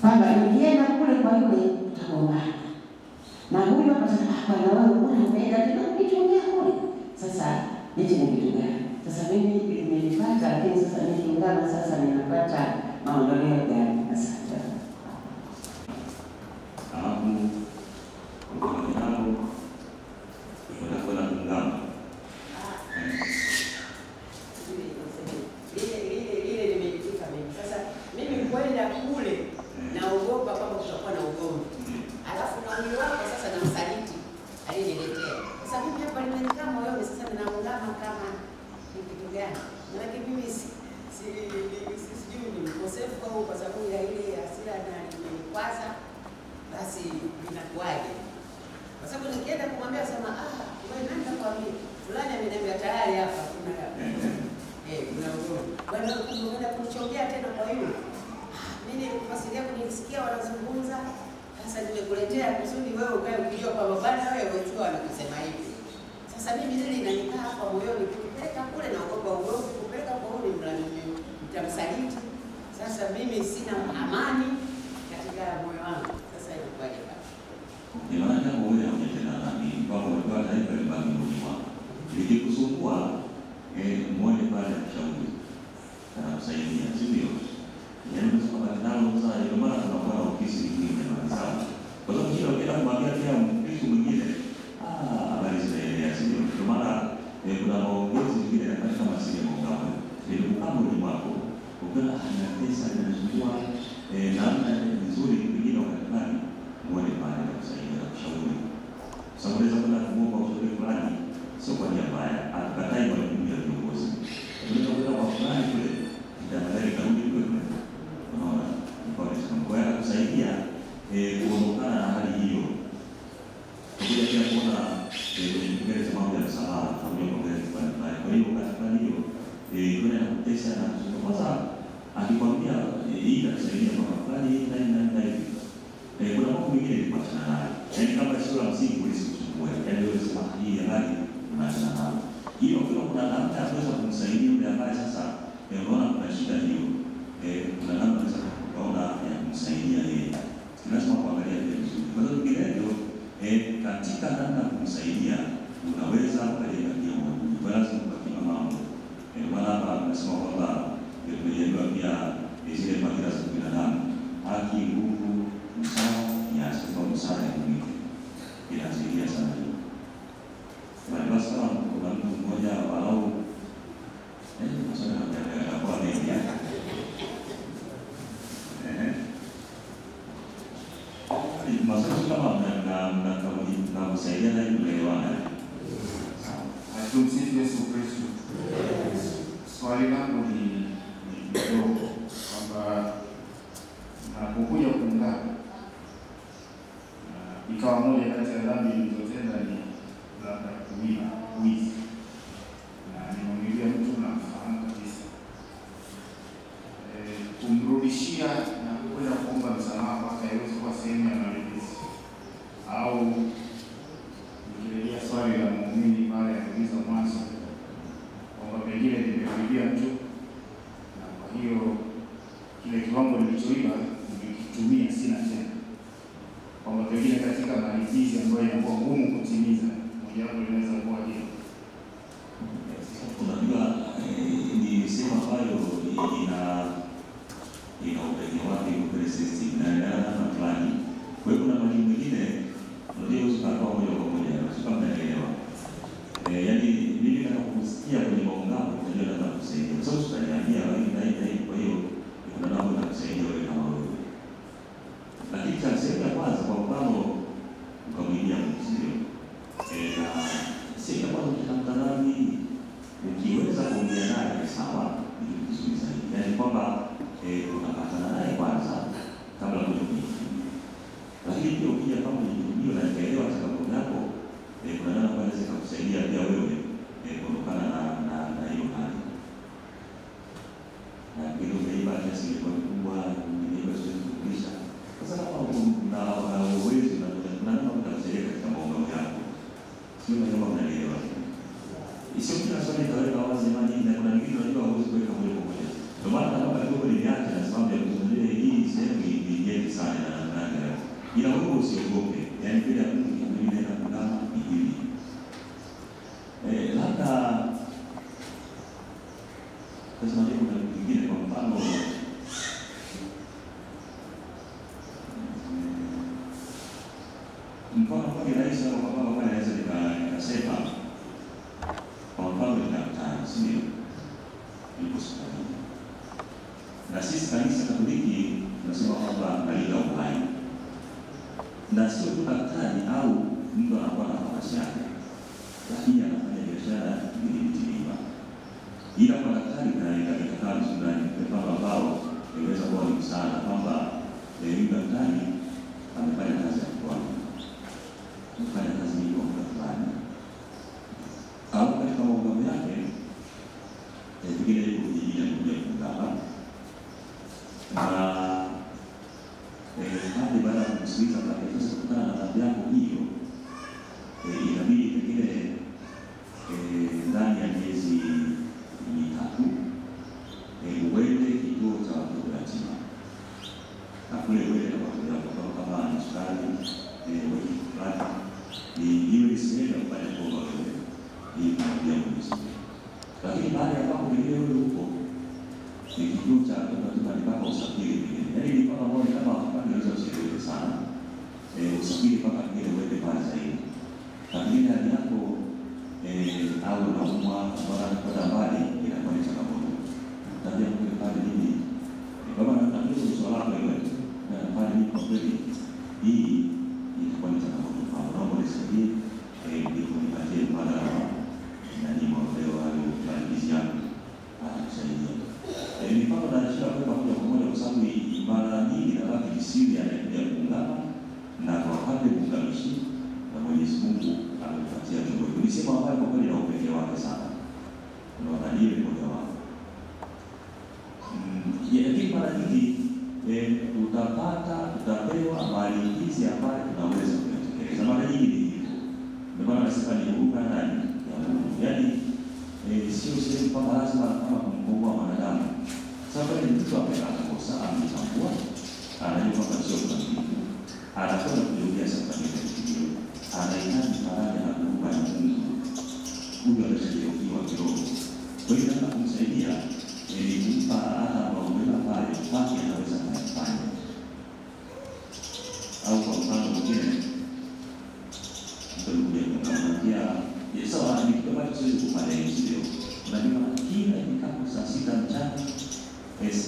Kwamba nikienda kule kwa yule utagombana. Na huyo atasema na wewe unaenda tena kukichongea kule. Sasa hichi ni kitu gani? Sasa mimi nimelipata, lakini sasa nikiungama sasa ninapata maondoleo gani? Asante. Tumsifu Yesu Kristo. Swali langu ni kidogo kwamba napokuja kuungana ikawa moja kati ya dhambi nilizotenda ni labda kuiba, wizi, na nimemwibia mtu na mfahamu kabisa, kumrudishia na kwenda kuomba msamaha mpaka iweze kuwa sehemu ya malipizi, au nikirejea swali la muumini pale aliuliza mwanzo kwamba pengine nimemwibia mtu na kwa hiyo kile kiwango nilichoiba nikitumia sina tena, kwamba pengine katika malipizi ambayo inakuwa ngumu kutimiza, mojawapo inaweza kuwa hiyo. Unajua ni sema ambayo ina upekee wake kwa system na fulani. Kwa hiyo kuna mali mwingine mfano kwa rais au baba baba anaweza nikasema kwa mfano ni daktari, sio? Yuko hospitali. Na sisi kanisa Katoliki tunasema kwamba analinda uhai. Na sio tu daktari au mtu anakuwa na nafasi yake, lakini anafanya biashara iliyotiliwa. Ila kwa daktari katika msundani mfano ambao inaweza kuwa ni msaada kwamba huyu daktari amefanya kazi ya kwanza, amefanya kazi hiyo kwa muda fulani, au katika mambo yake pengine yuko kijiji anakuja kungama na hadi baada ya kumsikiliza sasa kutana na dhambi yako hiyo, inabidi pengine ndani ya miezi mitatu uende kituo cha watoto yatima, na kule uende na watoto yako kama ni sukari weki fulani, hiyo ni sehemu ya kufanya toba wewe, hii kumwambia Mungu. Lakini baada ya hapo pengine wewe huko ni kituo cha watoto yatima, ni mpaka usafiri pengine, yaani ni kama mbona kama wakapanga hizo usiweze sana usafiri mpaka pengine uende pale zaidi, lakini hali yako au unaumwa kwenda mbali inakuwa ni changamoto. Tabia kule pale nini baba na ndio swala lako wewe na pale ni kwa kweli hii itakuwa ni changamoto. Naomba nisaidie ndipo nipatie mada na ni mweleo au malizi yangu atasaidia. Ni kama tunashika kwa pamoja kwa sababu mara nyingi na baki siri anakuja kuungana na kwa wakati kuunganishi na Mwenyezi Mungu ametupatia jambo hili. Nisema hapa kwa kweli na upekee wake sana. Unaona ile moja wao. Lakini mara nyingi tutapewa mali hizi ambazo tunaweza kutekeleza. Mara nyingi ni hivyo. Ndio maana nasema ni huko ndani. Yaani sio sehemu kama lazima kama kumkomboa mwanadamu. Sasa ni mtu ambaye kosa ametambua, anajua kwamba sio kwa kitu. Anakwenda kujirudia sasa hivi. Anahitaji faraja na kuomba na Mungu. Mungu anasaidia kiroho. Kwa hiyo nataka kumsaidia ili kumpa hata maombi pale kwake anaweza kufanya. Au kwa mfano mwingine ndio kumwambia Yesu anaambia watu sisi kufanya hivyo. Unajua kila ikikapo saa 6 mchana,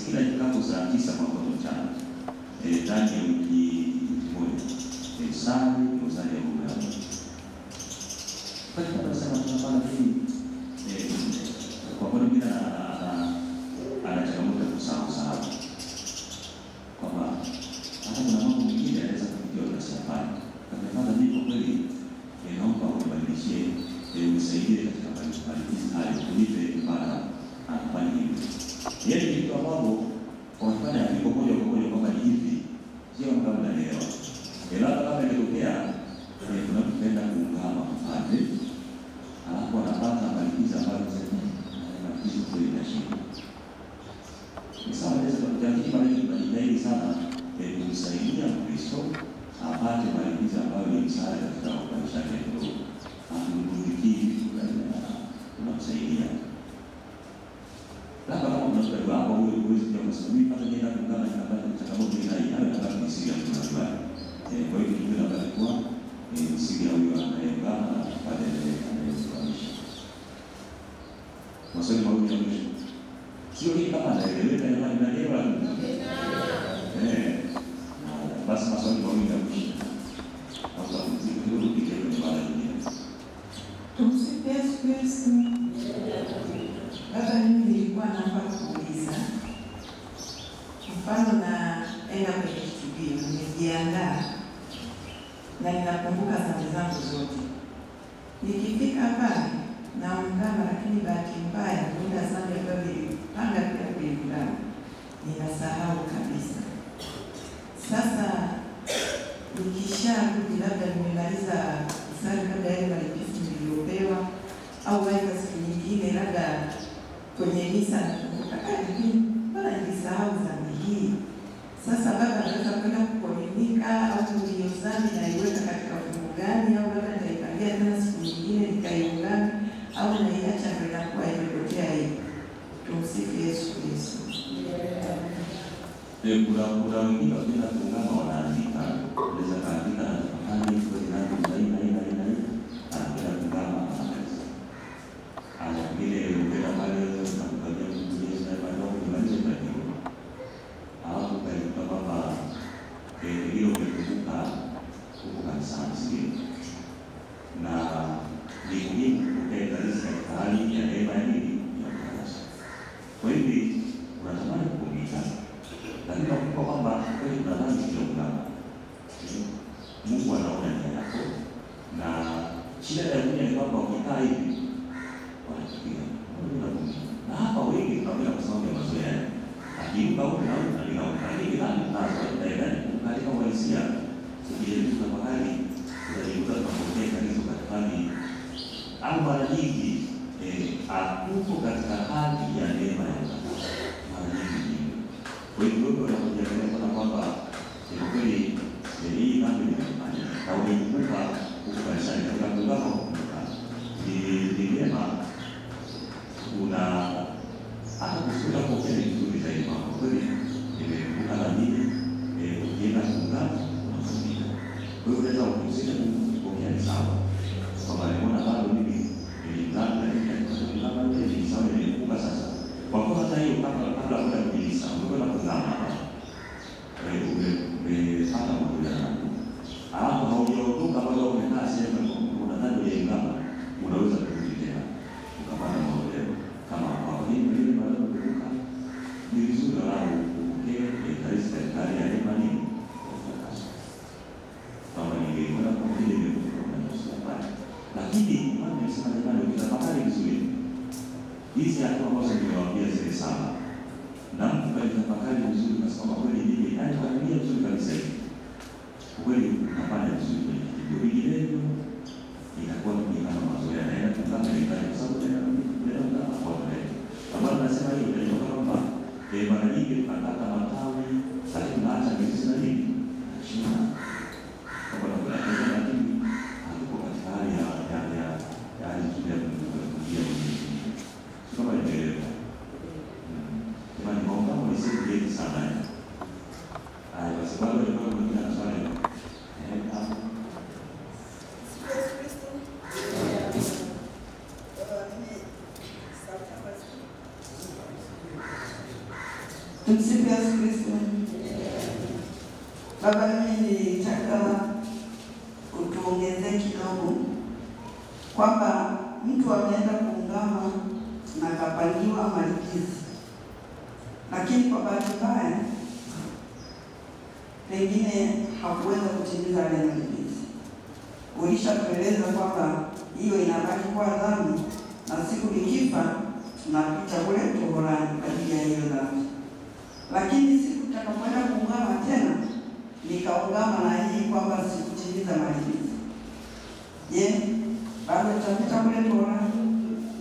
kila ikikapo saa 9 kwa mchana. Ndani ya wiki moja. Sali kusali ya Mungu. Kwa hiyo tunasema tunafanya hii kwa kweli bila ana changamoto kusahau kwamba hata kuna mambo mengine yanaweza kufikia kwa safari. Kama mimi kwa kweli naomba ubadilishie unisaidie katika malipizi hayo kulipe mara anafanya hivi. Yeye ni mtu ambaye wanafanya kwa moja kwamba ni hivi. Sio kama unaelewa. Ela kama ikitokea tunapenda kuungana pale, alafu anapata malipizi ambayo malipizi kweli na shida. Ni sawa naweza kujadili mara nyingi tunajitahidi sana kumsaidia Kristo apate malipizi ambayo ni msaada katika maisha yake. Hatumrudikii tunamsaidia. Labda kama unasaidia hapo huwezi kumsaidia hata jina kungana na changamoto hii hayo nataka kusikia tunajua. Kwa hiyo kitu kinabaki kuwa siri ya huyo anayeungana na pale anayesimamisha. Maswali mawili ya mwisho. Sio hii kama anaeleweka na inaelewa. Basi maswali mawili ya mwisho. Hapa mziki kidogo kwenye mada nyingine. Tumsifu Yesu Kristo. Baba, mimi nilikuwa naomba kuuliza. Mfano naenda kwenye kitubio, nimejiandaa na ninakumbuka dhambi zangu zote. Nikifika pale naungama, lakini bahati mbaya muda sana ambayo nilipanga pia kuungama ninasahau kabisa. Sasa nikisharudi labda nimemaliza kusali kabla ya malipizi niliyopewa au waika siku nyingine labda kwenye misa nakumbuka bwana nilisahau dhambi hii. Sasa baba anaweza kwenda kukomunika au ndio dhambi naiweka katika mfumo gani, au labda nitaipangia tena siku nyingine nikaiungana au naiacha ndio inakuwa imepotea hivi. Tumsifu Yesu Kristo. Kuna wengine wanapenda kuungana wanaandika. Unaweza kaandika hadi kwa ya neema ya nini ya kutakaswa. Kwa hivi unatamani kupumzika, lakini unakumbuka kwamba kweli kuna dhambi iliyoungama. Mungu anaona nia yako, na shida ya dunia ni kwamba ukikaa hivi wanachukia. Na hapa wengi tunapenda kwa sababu ya mazoea. Lakini bado lakini katika uhalisia sijui kwa hali tunajikuta tunapokea kanisa katika au mara nyingi hatuko katika hali ya neema ya Mungu. Mara nyingi kwa hivyo tunapojiangalia kwa kwamba ni kweli hii mambo inafanya na umekumbuka ukubashani katika mlango ni neema kuna hata kusudi kwa kile kizuri zaidi kwa kweli nimekumbuka na mimi ukienda kuungana unafundika. Kwa hiyo unaweza kukusanya kupokea ni sawa. Kwa maana nimeona bado mimi nilingana na ile kama ile ni sawa nimekumbuka sasa. Kwa kuwa hata hiyo kabla muda kujilisa unakwenda kuzama hapa. Umepata mambo ya Mungu. Alafu haujaondoka bado umekaa sehemu unadhani ile ngama unaweza kurudi tena. Ukapata mambo leo kama hapo ni bado kukumbuka. Ni vizuri wao kupokea kanisa serikali ya imani. Kama ningeona kwa vile nimekuwa na msafara. Lakini imani inasema jamani ukitafakari vizuri. Hizi hatua ambazo nimewaambia zile sana. Na mtu kalitafakari vizuri na sababu kweli mimi anaangalia vizuri kabisa hivi. Kweli unafanya vizuri kwenye kitu vinginevyo inakuwa ni kama mazoea na kama ile kwa sababu ndio hapo mbele. Kama nasema hiyo ndio kwamba mara nyingi tunataka matawi lakini tunaacha mizizi na nini? Chini. Kwa sababu lakini hapo katika hali ya hali ya kuingia kama ile kama naomba mnisaidieni sana. Kwa sababu ndio kuna swali. Tumsifu Yesu Kristo. Baba, mimi nitaka utuongezee kidogo kwamba mtu ameenda kuungama na kapangiwa malipizi, lakini kwa bahati mbaya pengine hakuweza kutimiza yale malipizi. Ulishatueleza kwamba hiyo inabaki kwa dhambi na siku nikifa tunapita kule toharani kwa ajili ya hiyo dhambi. Lakini siku tutakapoenda kuungama tena nikaungama na hii kwamba sikutimiza malipizi, je, bado tutapita kule toharani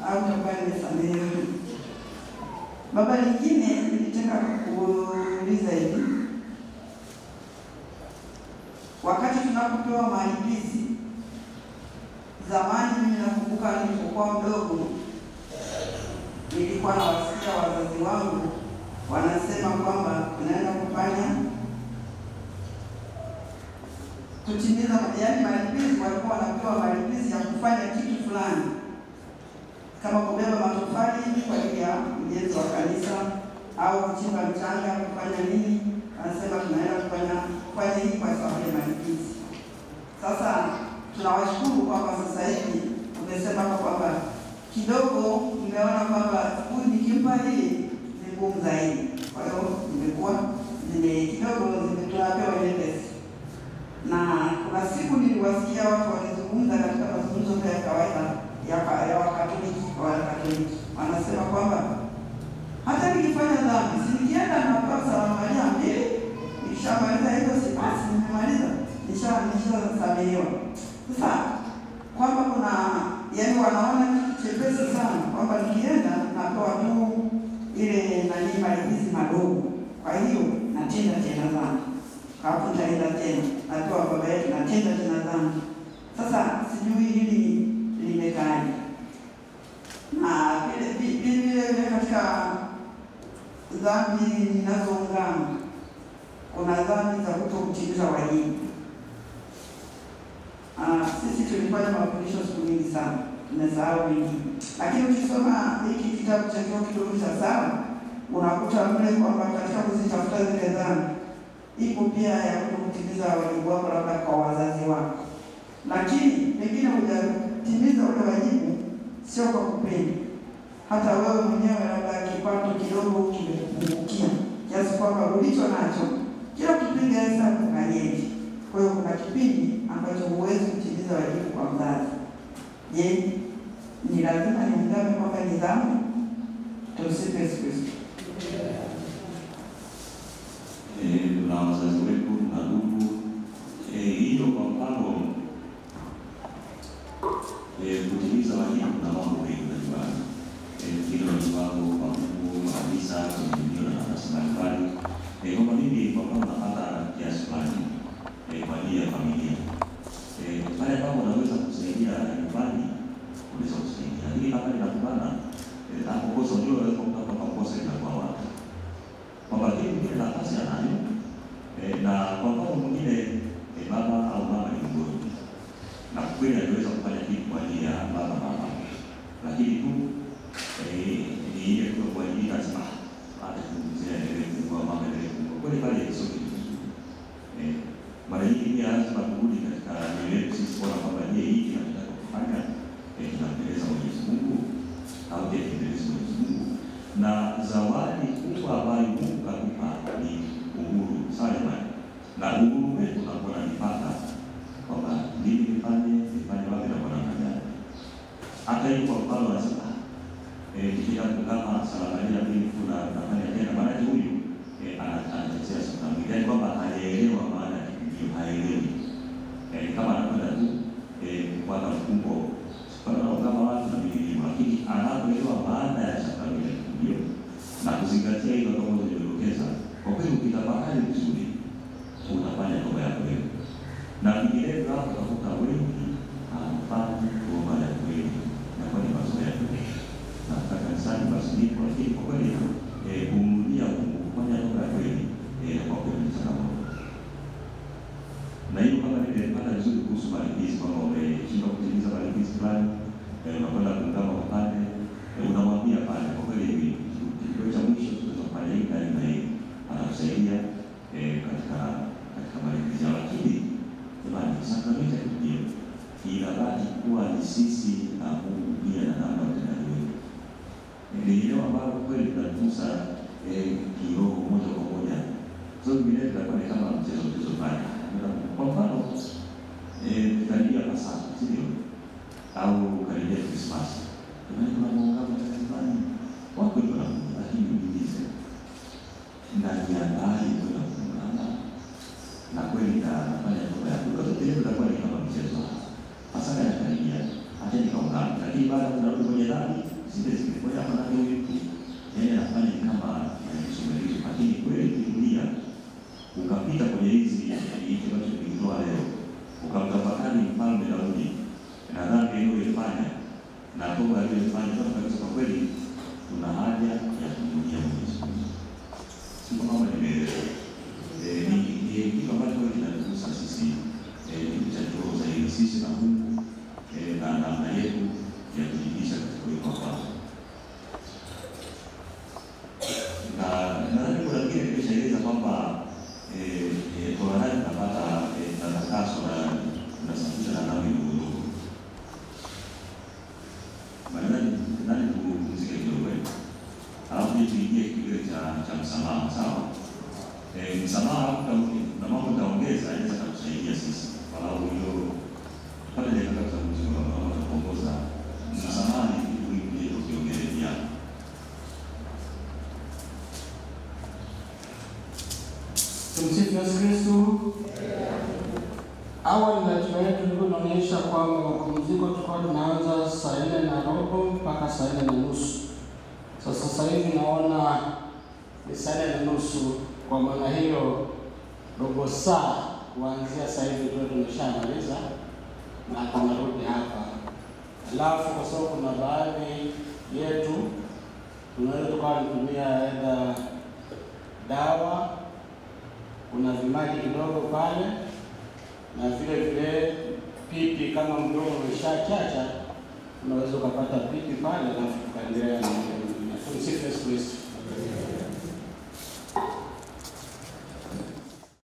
au tutakuwa nimesamehewa? Baba, lingine nilitaka kuuliza hivi, wakati tunapopewa malipizi, zamani mimi nakumbuka nilipokuwa mdogo nilikuwa nawasikia wazazi wangu wanasema kwamba tunaenda kufanya kutimiza malipizi. Walikuwa wanapewa malipizi ya kufanya kitu fulani kama kubeba matofali kwa ajili ya ujenzi wa kanisa au kuchimba mchanga kufanya nini. Anasema tunaenda kufanya hii kwa sababu ya malipizi. Sasa tunawashukuru kwamba sasa hivi umesema kwamba kidogo nimeona kwamba huyu nikimpa hii ni ngumu zaidi. Kwa hiyo nimekuwa kidogo tunapewa ile pesa. Na kuna siku niliwasikia watu wakizungumza katika mazungumzo ya kawaida ya Wakatoliki. Wanasema kwamba hata nikifanya dhambi, nikienda na kwa salamu Maria mbili, nishamaliza hizo sipasi, nimemaliza, nishasamehewa. Sasa kwamba kuna yaani wanaona chepesi sana kwamba nikienda napewa tu ile malipizi madogo. Kwa hiyo natenda tena dhambi. Hapo nitaenda tena, napewa baba yetu natenda tena dhambi. Sasa sijui hili limekaaje. Na vile katika dhambi ninazoungama kuna dhambi za kutokutimiza wajibu. Sisi tulifanya mafundisho siku nyingi sana, tumesahau vingi. Lakini ukisoma hiki kitabu cha kidogo cha sala, unakuta mle kwamba katika kuzitafuta zile dhambi ipo pia ya kutokutimiza wajibu wako labda kwa wazazi wako. Lakini pengine hujatimiza ule wajibu sio kwa kupenda, hata wewe mwenyewe labda kipato kidogo kimekupungukia kiasi kwamba ulicho nacho kila kipiga hesabu kanyeji. Kwa hiyo kuna kipindi ambacho huwezi kutimiza wajibu kwa mzazi. Je, ni lazima niungame kwamba ni dhambi? Tumsifu Yesu Kristo. Na wazazi wetu na ndugu, hiyo kwa mfano kutimiza wajibu na mambo mengi na nyumbani. Hilo ni mambo kwa Mungu, kanisa, ndio na nafasi mbalimbali. Kwamba mimi kwa mfano napata kiasi fulani kwa ajili ya familia. Pale ambapo unaweza kusaidia nyumbani, unaweza kusaidia. Lakini kama ninakubana hapo kosa ndio unaweza kupata kwa kosa inakuwa wapi. Kwamba kile nafasi anayo na kwa mfano mwingine baba au mama ni mgonjwa. Na kweli anaweza kufanya kitu kwa ajili ya baba mama. Lakini tu ni ile kwa ajili ya sema hata kumzea ile kwa mama ile. Kwa hiyo pale sio kitu. Mara nyingi pia lazima kurudi katika nywele sisi kwa kwamba je, hiki tunataka kufanya tunampendeza Mwenyezi Mungu au je tunampendeza Mwenyezi Mungu. Na zawadi kubwa ambayo Mungu kakupa ni uhuru sana. Na uhuru wetu unakuwa na mipaka kwamba nini nifanye wapi na kwa namna gani. Hata hiyo kwa mfano anasema kitabu kama Salabalia mbili kuna nafanya tena maana huyu anatetea sana mwingine kwamba haelewa maana hiyo haelewi. Kama anakwenda tu kwa mfungo kama watu na Biblia, lakini anapoelewa maana ya Salabalia hiyo na kuzingatia hilo kama nilivyodokeza, kwa kweli ukitafakari vizuri unafanya toba yako wewe. Na vinginevyo hapo utakuta wengi hawafanyi toba ya kweli na kwa ni mazoea tu. Na kanisani basi ndipo lakini kwa kweli kumrudia kufanya toba ya kweli kwa kweli ni changamoto. Na hiyo kama nimepata vizuri kuhusu malipizi kwamba umeshindwa kutimiza malipizi fulani, unakwenda kuungama upande, unamwambia pale kwa kweli hivi kitu cha mwisho tunafanya hii na hii anakusaidia katika malipizi. Lakini jamani, sakramenti hiyo inabaki kuwa ni sisi na Mungu pia na namna utendaji wetu. Ni ile ambayo kweli tunatusa kiroho moja kwa moja. Sio vile tutakuwa kama mchezo pale. Kwa mfano karibia Pasaka, sio? Au karibia Christmas. Kuna muungano wa nyumbani. Wako ndio lakini niulize. Ndani ya bali kuna muungano. Na kweli nafanya toba ya kwa sababu ile tutakuwa ni kama mchezo. Pasaka inakaribia. Acha nikaungana. Lakini baada ya kurudi kwenye dhambi, sisi kwa hapa na huyu yeye anafanya kama anasomelezo. Lakini kweli kidunia ukapita kwenye hizi hicho ambacho tulitoa leo, ukamtafakari mfalme Daudi na dhambi aliyofanya na toba aliyofanya, kwa kweli tuna haja ya kumrudia Mwenyezi Mungu. Sio kama nimeeleza ni kitu ambacho kinatuhusu sisi cha kiroho zaidi sisi na Mungu na namna yetu ya kujilisha katika hiyo kwamba na nadhani kuna kile kimeshaeleza kwamba kwa nani tunapata natakaso na tunasafisha na dhambi ndogo. Maana nani kumzike kidogo wewe. Alafu tuingie kile cha msamaha, sawa? Msamaha na mambo taongeza inaweza kutusaidia sisi. Kwa sababu hiyo pale ndio tunataka kuongoza msamaha ni kitu kingine tukiongelea. Tumsifu Yesu Kristo. Awali ratiba yetu ilikuwa inaonyesha kwamba mapumziko tulikuwa tunaanza saa 4:15 mpaka saa 4:30. Sasa hivi naona ni saa 4:30, kwa maana hiyo robo saa kuanzia saa hivi ndio tumeshamaliza na tunarudi hapa. Alafu kwa sababu kuna baadhi yetu tunaweza tukatumia aidha dawa, kuna vimaji kidogo pale na vile vile pipi kama mdomo umeshachacha unaweza ukapata pipi pale alafu tukaendelea na Tumsifu Yesu Kristo.